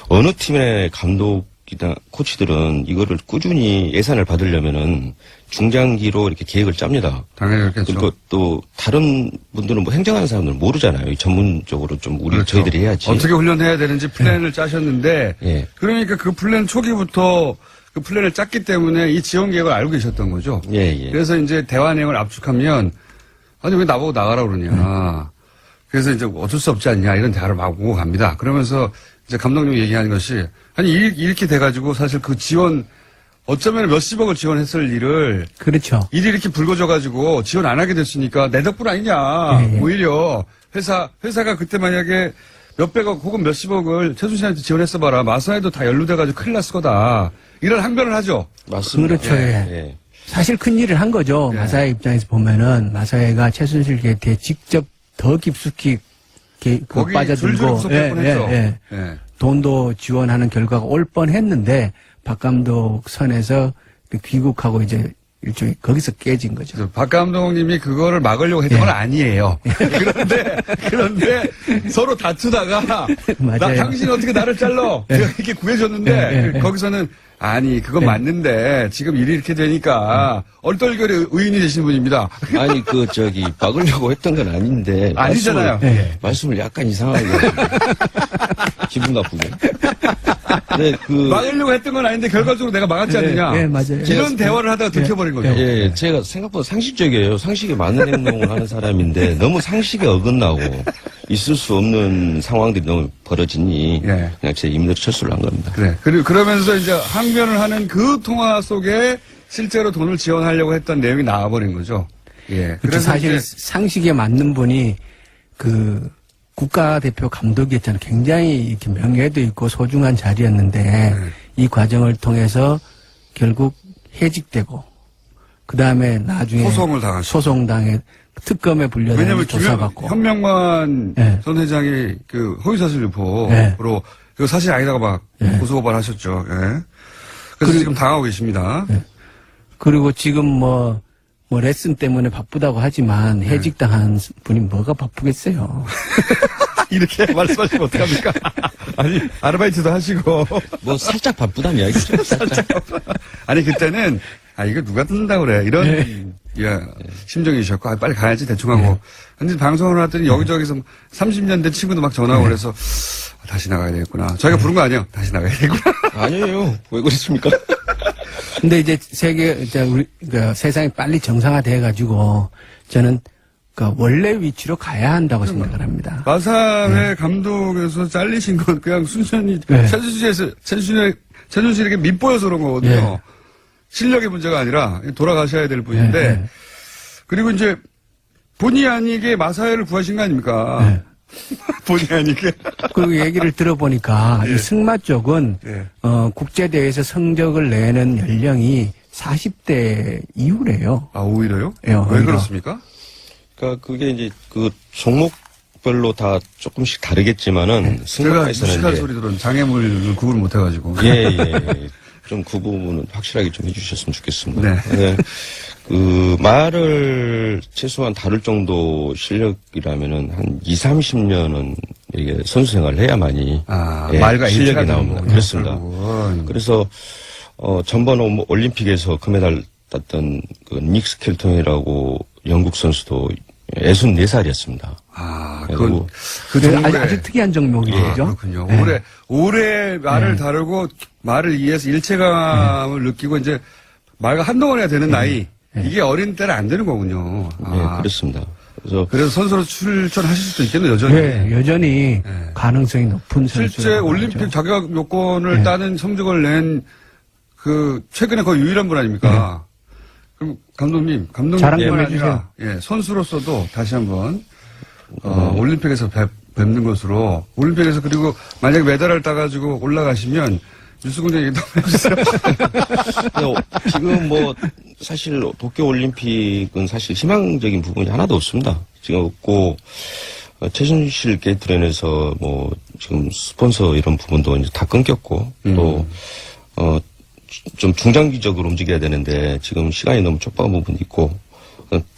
어느 팀의 감독이나 코치들은 이거를 꾸준히 예산을 받으려면은 중장기로 이렇게 계획을 짭니다. 당연히 그렇겠죠. 그리고 또 다른 분들은 뭐 행정하는 사람들은 모르잖아요. 전문적으로 좀 그렇죠. 저희들이 해야지. 어떻게 훈련해야 되는지 플랜을 짜셨는데, 예. 그러니까 그 플랜 초기부터 그 플랜을 짰기 때문에 이 지원 계획을 알고 계셨던 거죠. 예. 그래서 이제 대화 내용을 압축하면, 아니, 왜 나보고 나가라 그러냐. 그래서 이제 어쩔 수 없지 않냐. 이런 대화를 막 오고 갑니다. 그러면서 이제 감독님이 얘기하는 것이, 아니, 이렇게 돼가지고 사실 그 지원, 어쩌면 몇십억을 지원했을 일을 그렇죠. 일이 이렇게 불거져가지고 지원 안 하게 됐으니까 내 덕분 아니냐. 예. 오히려 회사가 그때 만약에 몇백억 혹은 몇십억을 최순실한테 지원했어 봐라. 마사에도 다 연루돼가지고 큰일 났을 거다. 이런 항변을 하죠. 맞습니다. 그렇죠. 예. 사실 큰 일을 한 거죠. 예. 마사회 입장에서 보면은 마사회가 최순실 게이트에 직접 더 깊숙이 거기 빠져들고 줄줄 뻔했죠. 예. 돈도 지원하는 결과가 올 뻔했는데 박 감독 선에서 귀국하고 이제 일종의 거기서 깨진 거죠. 그래서 박 감독님이 그거를 막으려고 했던 건 아니에요. 그런데 서로 다투다가 나 맞아요. 당신 어떻게 나를 잘라? 제가 이렇게 구해줬는데 거기서는 아니 그건 맞는데 지금 일이 이렇게 되니까 얼떨결에 의인이 되신 분입니다. 아니 막으려고 했던 건 아닌데 아니잖아요. 말씀을 약간 이상하게 기분 나쁘게. 네, 막으려고 했던 건 아닌데 결과적으로 내가 막았지 않느냐. 네, 맞아요. 이런 대화를 하다가 들켜버린 거죠. 예, 제가 생각보다 상식적이에요. 상식에 맞는 행동을 하는 사람인데 너무 상식에 어긋나고 있을 수 없는 상황들이 너무 벌어지니 예. 그냥 제 임의로 철수를 한 겁니다. 그래. 그러면서 이제 항변을 하는 그 통화 속에 실제로 돈을 지원하려고 했던 내용이 나와버린 거죠. 예. 그래서 사실 이제 상식에 맞는 분이 그 국가대표 감독이었잖아요. 굉장히 이렇게 명예도 있고 소중한 자리였는데 이 과정을 통해서 결국 해직되고 그 다음에 나중에 소송을 당하죠. 소송당해 특검에 불려다니고 왜냐면 조사받고. 현명만 네. 전 회장이 그 허위사실 유포로 네. 그거 사실 아니다가 막 고소고발하셨죠. 예. 그래서 지금 당하고 계십니다. 그리고 지금 뭐 레슨 때문에 바쁘다고 하지만 해직당한 분이 뭐가 바쁘겠어요. 이렇게 말씀하시면 어떡합니까? 아니, 아르바이트도 하시고. 뭐 살짝 바쁘다는 이야기죠. 살짝. 아니, 그때는, 이거 누가 듣는다고 그래. 이런, 심정이셨고, 빨리 가야지 대충 하고. 근데 방송을 하더니 여기저기서 30년 된 친구도 막 전화오고 그래서, 다시 나가야 되겠구나. 저희가 부른 거 아니에요? 다시 나가야 되겠구나. 아니에요. 왜 그랬습니까? 근데 이제 세상이 빨리 정상화돼가지고 저는 그 원래 위치로 가야 한다고 생각을 합니다. 마사회 감독에서 잘리신 건 그냥 순전히 최순실에게 밉보여서 그런 거거든요. 실력의 문제가 아니라 돌아가셔야 될 분인데 그리고 이제 본의 아니게 마사회를 구하신 거 아닙니까? 본의 아니게. 그 얘기를 들어보니까 이 승마 쪽은 국제대회에서 성적을 내는 연령이 40대 이후래요. 아, 오히려요? 예, 왜 오히려. 그렇습니까? 그러니까 그게 이제 그 종목별로 다 조금씩 다르겠지만은 제가 승마에서는 무식한 이제 소리 들은 장애물을 구분을 못 해가지고. 좀 그 부분은 확실하게 좀 해주셨으면 좋겠습니다. 네. 그 말을 최소한 다룰 정도 실력이라면은 한 20-30년은 이게 선수 생활을 해야만이 말과 실력이 일치가 나옵니다. 되는 그렇습니다. 거군요. 그래서 전번 올림픽에서 금메달 땄던 그 닉 스켈턴이라고 영국 선수도 64살이었습니다. 그건 아주 특이한 종목이죠. 그렇군요. 오래 말을 다루고 말을 이해해서 일체감을 느끼고 이제 말과 한동안 해야 되는 나이. 이게 어린 때는 안 되는 거군요. 네, 그렇습니다. 그래서 선수로 출전하실 수도 있겠네요, 여전히. 네, 여전히 가능성이 높은 선수. 실제 올림픽 자격 요건을 따는 성적을 낸 최근에 거의 유일한 분 아닙니까? 그럼 감독님 자랑 좀 아니라 선수로서도 다시 한번 올림픽에서 뵙는 것으로 올림픽에서 그리고 만약에 메달을 따가지고 올라가시면 뉴스공장 얘기 좀 해주세요. 지금 뭐 사실 도쿄올림픽은 사실 희망적인 부분이 하나도 없습니다. 지금 없고 최순실 게이트랜에서 뭐 지금 스폰서 이런 부분도 이제 다 끊겼고 또 좀 중장기적으로 움직여야 되는데 지금 시간이 너무 촉박한 부분이 있고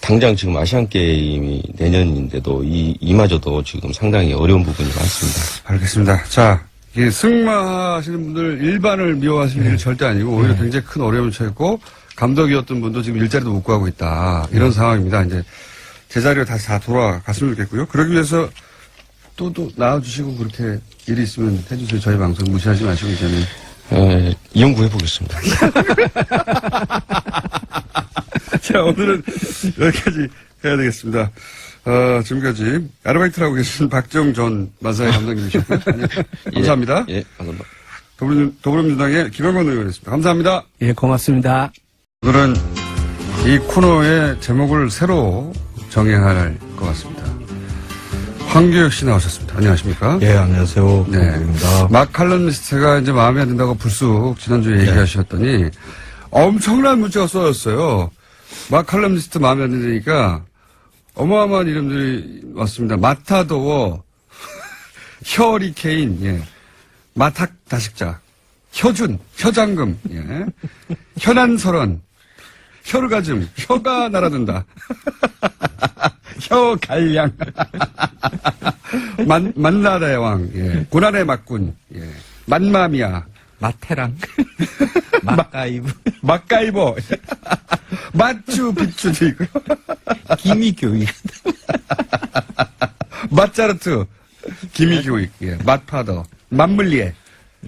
당장 지금 아시안 게임이 내년인데도 이마저도 지금 상당히 어려운 부분이 많습니다. 알겠습니다. 자, 이게 승마하시는 분들 일반을 미워하시는 일은 절대 아니고 오히려 굉장히 큰 어려움을 처했고 감독이었던 분도 지금 일자리도 못 구하고 있다. 이런 상황입니다. 이제 제자리로 다시 다 돌아갔으면 좋겠고요. 그러기 위해서 또 나와주시고 그렇게 일이 있으면 해주세요. 저희 방송 무시하지 마시고 이제는. 연구해보겠습니다. 자, 오늘은 여기까지 해야 되겠습니다. 지금까지 아르바이트를 하고 계신 박정 전 마사의 감독님이셨고요. 감사합니다. 예, 감사합니다. 더불어민주당의 김영건 의원이었습니다. 감사합니다. 예, 고맙습니다. 오늘은 이 코너의 제목을 새로 정해야 할 것 같습니다. 황교익 씨 나오셨습니다. 안녕하십니까? 예, 안녕하세요. 네. 황교익입니다. 막 칼럼니스트가 이제 마음에 안 든다고 불쑥 지난주에 얘기하셨더니 엄청난 문자가 쏟아졌어요. 막 칼럼니스트 마음에 안 드니까 어마어마한 이름들이 왔습니다. 마타도어, 혀리케인, 예. 마탁 다식자, 혀준, 혀장금, 예. 현안설원, 혀르가즘, 혀가 날아든다. 혀갈량, 만나대왕, 예. 고난의 막군, 예. 만마미아, 마테랑, 마카이브, 막가이버, 마추픽추도 있고, 기미교육. 맛자르트, 기미교육, 예. 맛파더, 맛물리에,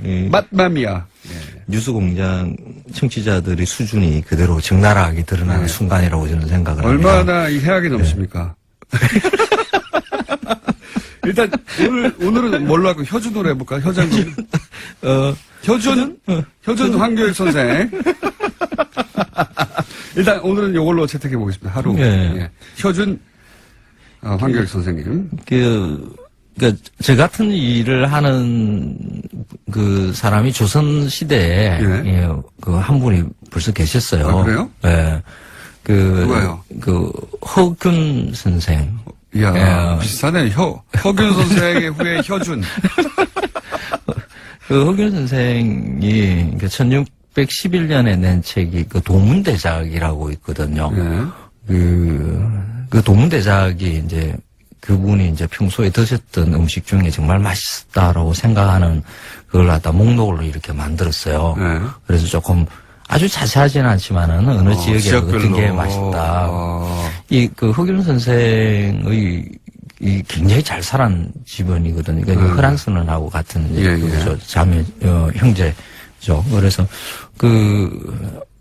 예, 맛마미아, 예. 뉴스공장 청취자들의 수준이 그대로 적나라하게 드러나는 네. 순간이라고 저는 생각을 합니다. 얼마나 이 해악이 넘칩니까? 일단, 오늘은 뭘로 할까? 혀준으로 해볼까? 혀장군. 혀준 황교익 선생. 일단, 오늘은 이걸로 채택해 보겠습니다. 하루. 네. 예. 혀준, 황교익 선생님. 그러니까 저 같은 일을 하는 그 사람이 조선 시대에 예. 예, 그 한 분이 벌써 계셨어요. 아, 그래요? 예. 누가요? 허균 선생. 이야, 예. 비슷하네. 허균 선생의 후에 혀준. 그 허균 선생이 1611년에 낸 책이 그 도문대작이라고 있거든요. 예. 그 도문대작이 이제 그분이 이제 평소에 드셨던 음식 중에 정말 맛있다라고 생각하는 그걸 갖다 목록으로 이렇게 만들었어요. 네. 그래서 조금 아주 자세하지는 않지만은 어느 지역에 지역별로. 어떤 게 맛있다. 그 허균 선생의 이 굉장히 잘 살은 집안이거든요. 그러니까 허란선언하고 같은 예, 그죠. 자매 형제죠. 그래서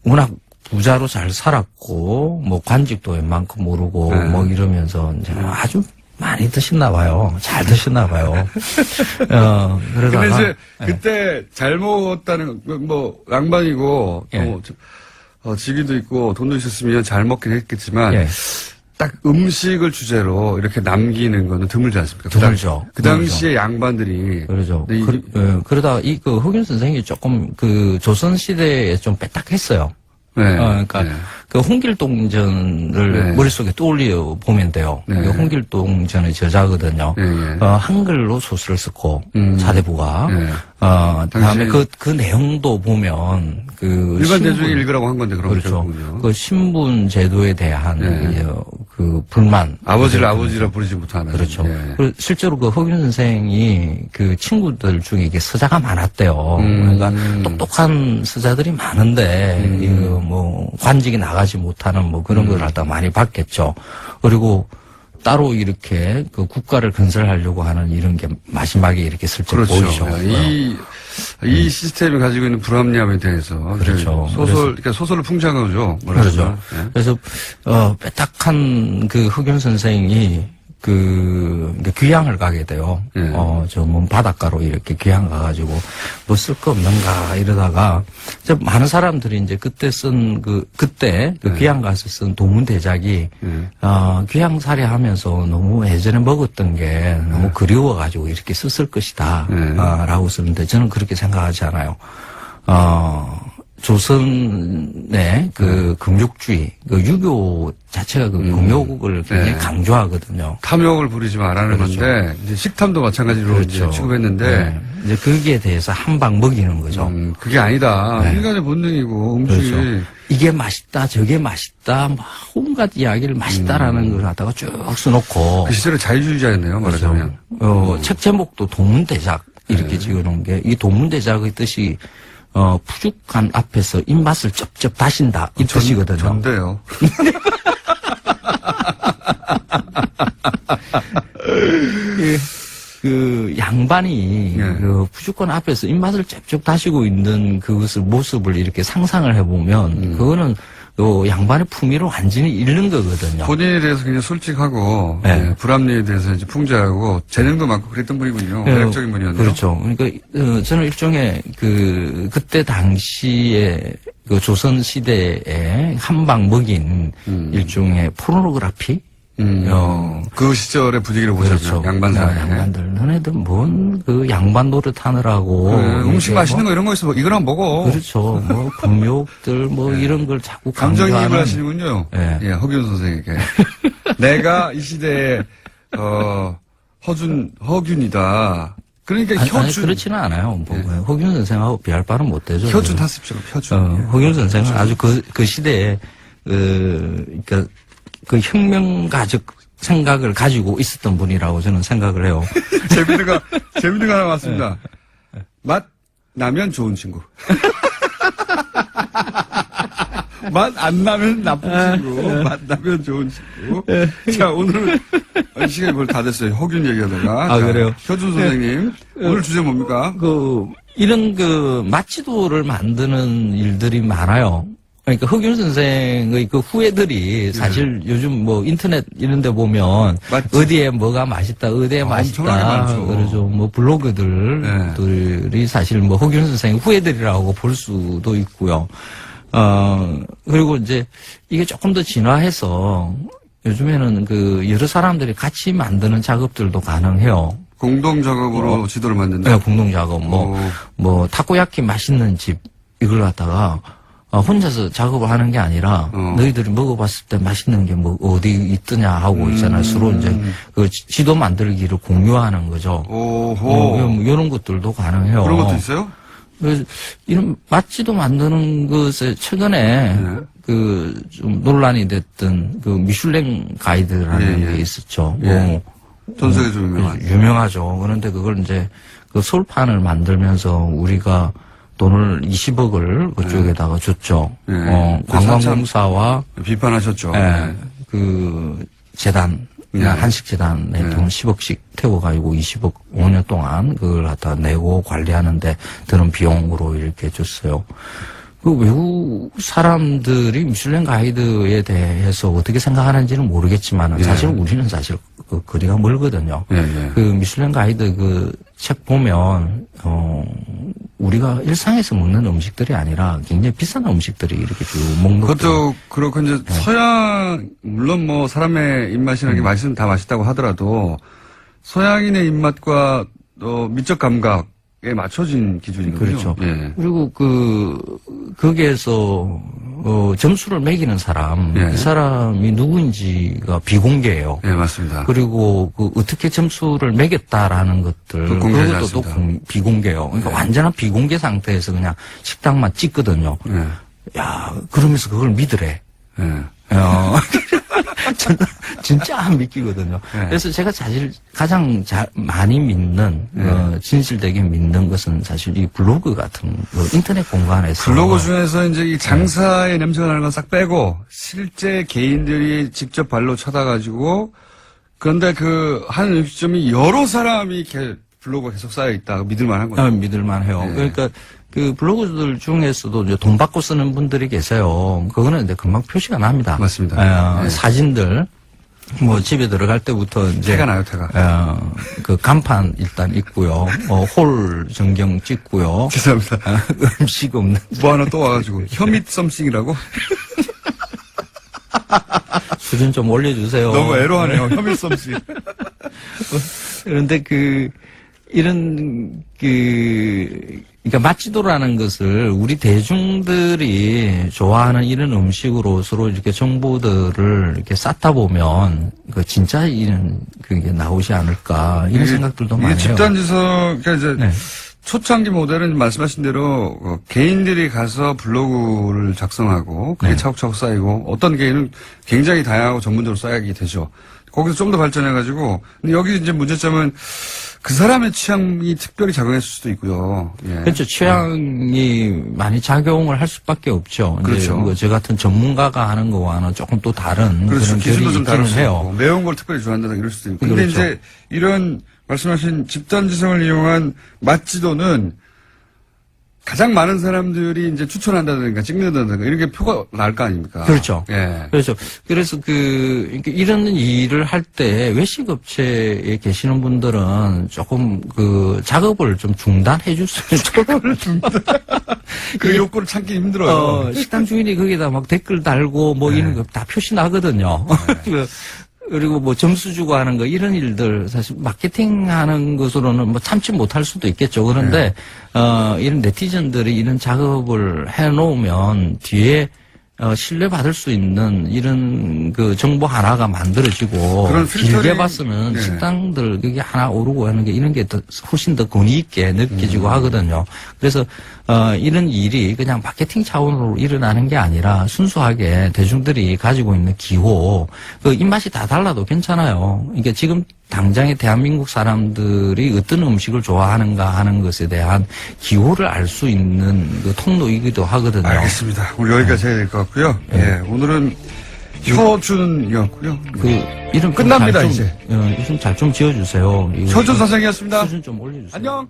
워낙 부자로 잘 살았고 뭐 관직도 웬만큼 모르고 네. 뭐 이러면서 이제 아주 많이 드셨나 봐요. 잘 드셨나 봐요. 그러다가 근데 이제 그때 잘 먹었다는 뭐 양반이고 예. 또 직위도 있고 돈도 있었으면 잘 먹긴 했겠지만 예. 딱 음식을 주제로 이렇게 남기는 거는 드물지 않습니까? 드물죠. 그 당시에 양반들이 그러죠. 근데 그러다가 그 허균 선생이 조금 그 조선 시대에 좀 빼딱했어요. 네. 그러니까 네. 그 홍길동전을 네. 머릿속에 떠올려 보면 돼요. 네. 그 홍길동전의 저자거든요. 네, 네. 한글로 소설을 쓰고 사대부가 네. 그다음에 당시- 그 내용도 보면 그 일반 신분- 대중이 읽으라고 한 건데 그런 그렇죠. 거군요. 그 신분 제도에 대한 네. 이제 그 불만 아버지를 아버지라 부르지 못하는. 그렇죠. 예. 그리고 실제로 그 허균 선생이 그 친구들 중에 이게 서자가 많았대요. 그러니까 똑똑한 서자들이 많은데 이거 뭐 관직이 나가지 못하는 뭐 그런 걸 갖다 많이 봤겠죠. 그리고 따로 이렇게 그 국가를 건설하려고 하는 이런 게 마지막에 이렇게 슬쩍 그렇죠. 보이죠. 이 시스템이 가지고 있는 불합리함에 대해서 그렇죠. 그러니까 소설을 풍자한 거죠. 뭐라고 그렇죠. 하면. 예. 그래서 빼딱한 그 허균 선생이 귀향을 가게 돼요. 예. 저 바닷가로 이렇게 귀향 가가지고 뭐 쓸 거 없는가 이러다가 많은 사람들이 이제 그때 귀향 가서 쓴 도문대작이 귀향살이 하면서 너무 예전에 먹었던 게 너무 그리워가지고 이렇게 썼을 것이다. 라고 쓰는데 저는 그렇게 생각하지 않아요. 조선의 그 금욕주의, 그 유교 자체가 그 금욕을 굉장히 네. 강조하거든요. 탐욕을 부리지 말라는 그렇죠. 건데 이제 식탐도 마찬가지로 그렇죠. 이제 취급했는데 네. 이제 거기에 대해서 한 방 먹이는 거죠. 그게 아니다. 네. 인간의 본능이고 음식이 그렇죠. 이게 맛있다, 저게 맛있다, 막 온갖 이야기를 맛있다라는 걸 갖다가 쭉 써놓고. 그 시절에 자유주의자였네요. 말하자면. 책 제목도 동문대작 이렇게 찍어놓은 게 이 동문대작의 뜻이 푸죽한 앞에서 입맛을 쩝쩝 다신다 이 뜻이거든요. 전데요. 그 양반이 예. 그 푸죽한 앞에서 입맛을 쩝쩝 다시고 있는 그것을 모습을 이렇게 상상을 해보면 그거는 요 양반의 품위를 완전히 잃는 거거든요. 본인에 대해서 굉장히 솔직하고 네. 예, 불합리에 대해서 이제 풍자하고 재능도 많고 그랬던 분이군요. 네, 매력적인 분이었네요. 그렇죠. 그러니까 저는 일종의 그때 당시에 그 조선 시대에 한 방 먹인 일종의 포르노그라피. 그 시절의 분위기를 보셨죠. 그렇죠. 양반 사회. 양반들 너네들 뭔 그 양반 노릇 하느라고 음식 이렇게 맛있는 거 이런 거 있어. 이거나 먹어. 그렇죠. 뭐 금욕들 뭐 이런 걸 자꾸 감정이입을 강조하는 하시는군요. 예. 예, 허균 선생에게. 내가 이 시대에 허균이다. 그러니까 아니, 그렇지는 않아요. 뭐, 허균 선생하고 비할 바는 못 되죠. 혀준 하십시오. 혀준. 허균 선생은 아주 그 시대에 그러니까 그 혁명가적 생각을 가지고 있었던 분이라고 저는 생각을 해요. 재밌는 거 하나 왔습니다. 맛 나면 좋은 친구. 맛 안 나면 나쁜 친구. 맛 나면 좋은 친구. 자, 오늘은 시간이 벌써 다 됐어요. 허균 얘기하다가. 아, 자, 그래요? 혀준 선생님. 오늘 주제 뭡니까? 이런 맛지도를 만드는 일들이 많아요. 그러니까 허균 선생의 그 후예들이 사실 요즘 뭐 인터넷 이런 데 보면 어디에 뭐가 맛있다, 어디에 엄청나게 맛있다. 많죠. 그러죠. 뭐 블로그들이 사실 뭐 허균 선생의 후예들이라고 볼 수도 있고요. 그리고 이제 이게 조금 더 진화해서 요즘에는 그 여러 사람들이 같이 만드는 작업들도 가능해요. 공동 작업으로 지도를 만든다. 네, 공동 작업. 뭐 타코야키 맛있는 집 이걸 갖다가 혼자서 작업을 하는 게 아니라 너희들이 먹어봤을 때 맛있는 게 뭐 어디 있더냐 하고 있잖아요. 서로 이제 그 지도 만들기를 공유하는 거죠. 오호. 이런 것들도 가능해요. 그런 것도 있어요? 그래서 이런 맛지도 만드는 것에 최근에 그 좀 논란이 됐던 그 미슐랭 가이드라는 게 있었죠. 전 세계 좀 유명한. 유명하죠. 그런데 그걸 이제 그 솔판을 만들면서 우리가 돈을 20억을 그쪽에다가 줬죠. 관광공사와 비판하셨죠. 그 재단, 한식재단에 돈 10억씩 태워가지고 20억 5년 동안 그걸 갖다 내고 관리하는데 드는 비용으로 이렇게 줬어요. 그 외국 사람들이 미슐랭 가이드에 대해서 어떻게 생각하는지는 모르겠지만 사실 우리는 사실 그 거리가 멀거든요. 그 미슐랭 가이드 그 책 보면 우리가 일상에서 먹는 음식들이 아니라 굉장히 비싼 음식들이 이렇게 쭉 먹는 그것도 그렇고 이제 서양 물론 뭐 사람의 입맛이라는 게 맛있으면 다 맛있다고 하더라도 서양인의 입맛과 미적 감각에 맞춰진 기준이거든요. 그렇죠. 그리고 거기에서 점수를 매기는 사람, 이 사람이 누구인지가 비공개예요. 네, 맞습니다. 그리고 어떻게 점수를 매겼다라는 것들 그것도 또 비공개예요. 그러니까 완전한 비공개 상태에서 그냥 식당만 찍거든요. 야, 그러면서 그걸 믿으래. 진짜 안 믿기거든요. 그래서 제가 사실 가장 많이 믿는, 진실되게 믿는 것은 사실 이 블로그 같은, 인터넷 공간에서. 블로그 중에서 이제 이 장사의 냄새가 나는 건 싹 빼고, 실제 개인들이 직접 발로 쳐다가지고, 그런데 한 음식점이 여러 사람이 이렇게 블로그가 계속 쌓여있다. 믿을만 한 거죠. 믿을만 해요. 그러니까, 그 블로그들 중에서도 이제 돈 받고 쓰는 분들이 계세요. 그거는 이제 금방 표시가 납니다. 맞습니다. 사진들, 뭐 집에 들어갈 때부터 이제. 태가 나요, 태가. 그 간판 일단 있고요. 홀 전경 찍고요. 죄송합니다. 음식 없는. 뭐 하나 또 와가지고. 혐잇 썸씽이라고? 수준 좀 올려주세요. 너무 애로하네요. 혐잇 썸씽. 그런데 이런 그러니까 맛지도라는 것을 우리 대중들이 좋아하는 이런 음식으로 서로 이렇게 정보들을 이렇게 쌓다 보면 그 진짜 이런 그게 나오지 않을까 이런 생각들도 많아요. 집단지성, 그러니까 이제 네. 초창기 모델은 말씀하신 대로 개인들이 가서 블로그를 작성하고 그게 네. 차곡차곡 쌓이고 어떤 개인은 굉장히 다양하고 전문적으로 쌓이게 되죠. 거기서 좀 더 발전해가지고 근데 여기 이제 문제점은 그 사람의 취향이 특별히 작용했을 수도 있고요. 예. 그렇죠. 취향이 많이 작용을 할 수밖에 없죠. 그렇죠. 이제 뭐 저 같은 전문가가 하는 거와는 조금 또 다른 그렇죠. 그런 결이 기준도 좀 다를 있기는 수도 해요. 있고 매운 걸 특별히 좋아한다든가 이럴 수도 있고. 근데 그렇죠. 이제 이런 말씀하신 집단지성을 이용한 맛지도는 가장 많은 사람들이 이제 추천한다든가 찍는다든가 이런 게 표가 날 거 아닙니까? 그렇죠. 예. 그렇죠. 그래서 이런 일을 할 때 외식업체에 계시는 분들은 조금 그 작업을 좀 중단해 주세요. 작업을 그 욕구를 참기 힘들어요. 식당 주인이 거기다 막 댓글 달고 뭐 이런 거 다 표시 나거든요. 그리고 뭐 점수 주고 하는 거 이런 일들 사실 마케팅 하는 것으로는 뭐 참지 못할 수도 있겠죠. 그런데 이런 네티즌들이 이런 작업을 해 놓으면 뒤에 신뢰받을 수 있는 이런 그 정보 하나가 만들어지고 그런 필터링, 길게 봤으면 네. 식당들 그게 하나 오르고 하는 게 이런 게 더 훨씬 더 권위 있게 느껴지고 하거든요. 그래서 이런 일이 그냥 마케팅 차원으로 일어나는 게 아니라 순수하게 대중들이 가지고 있는 기호 그 입맛이 다 달라도 괜찮아요. 이게 지금 당장에 대한민국 사람들이 어떤 음식을 좋아하는가 하는 것에 대한 기호를 알 수 있는 그 통로이기도 하거든요. 알겠습니다. 우리 여기까지 해야 될 것 같고요. 예, 오늘은 효준이었고요. 그 이름 끝납니다, 이제. 이름 잘 좀 지어주세요. 효준 선생이었습니다. 수준 좀 올려주세요. 안녕.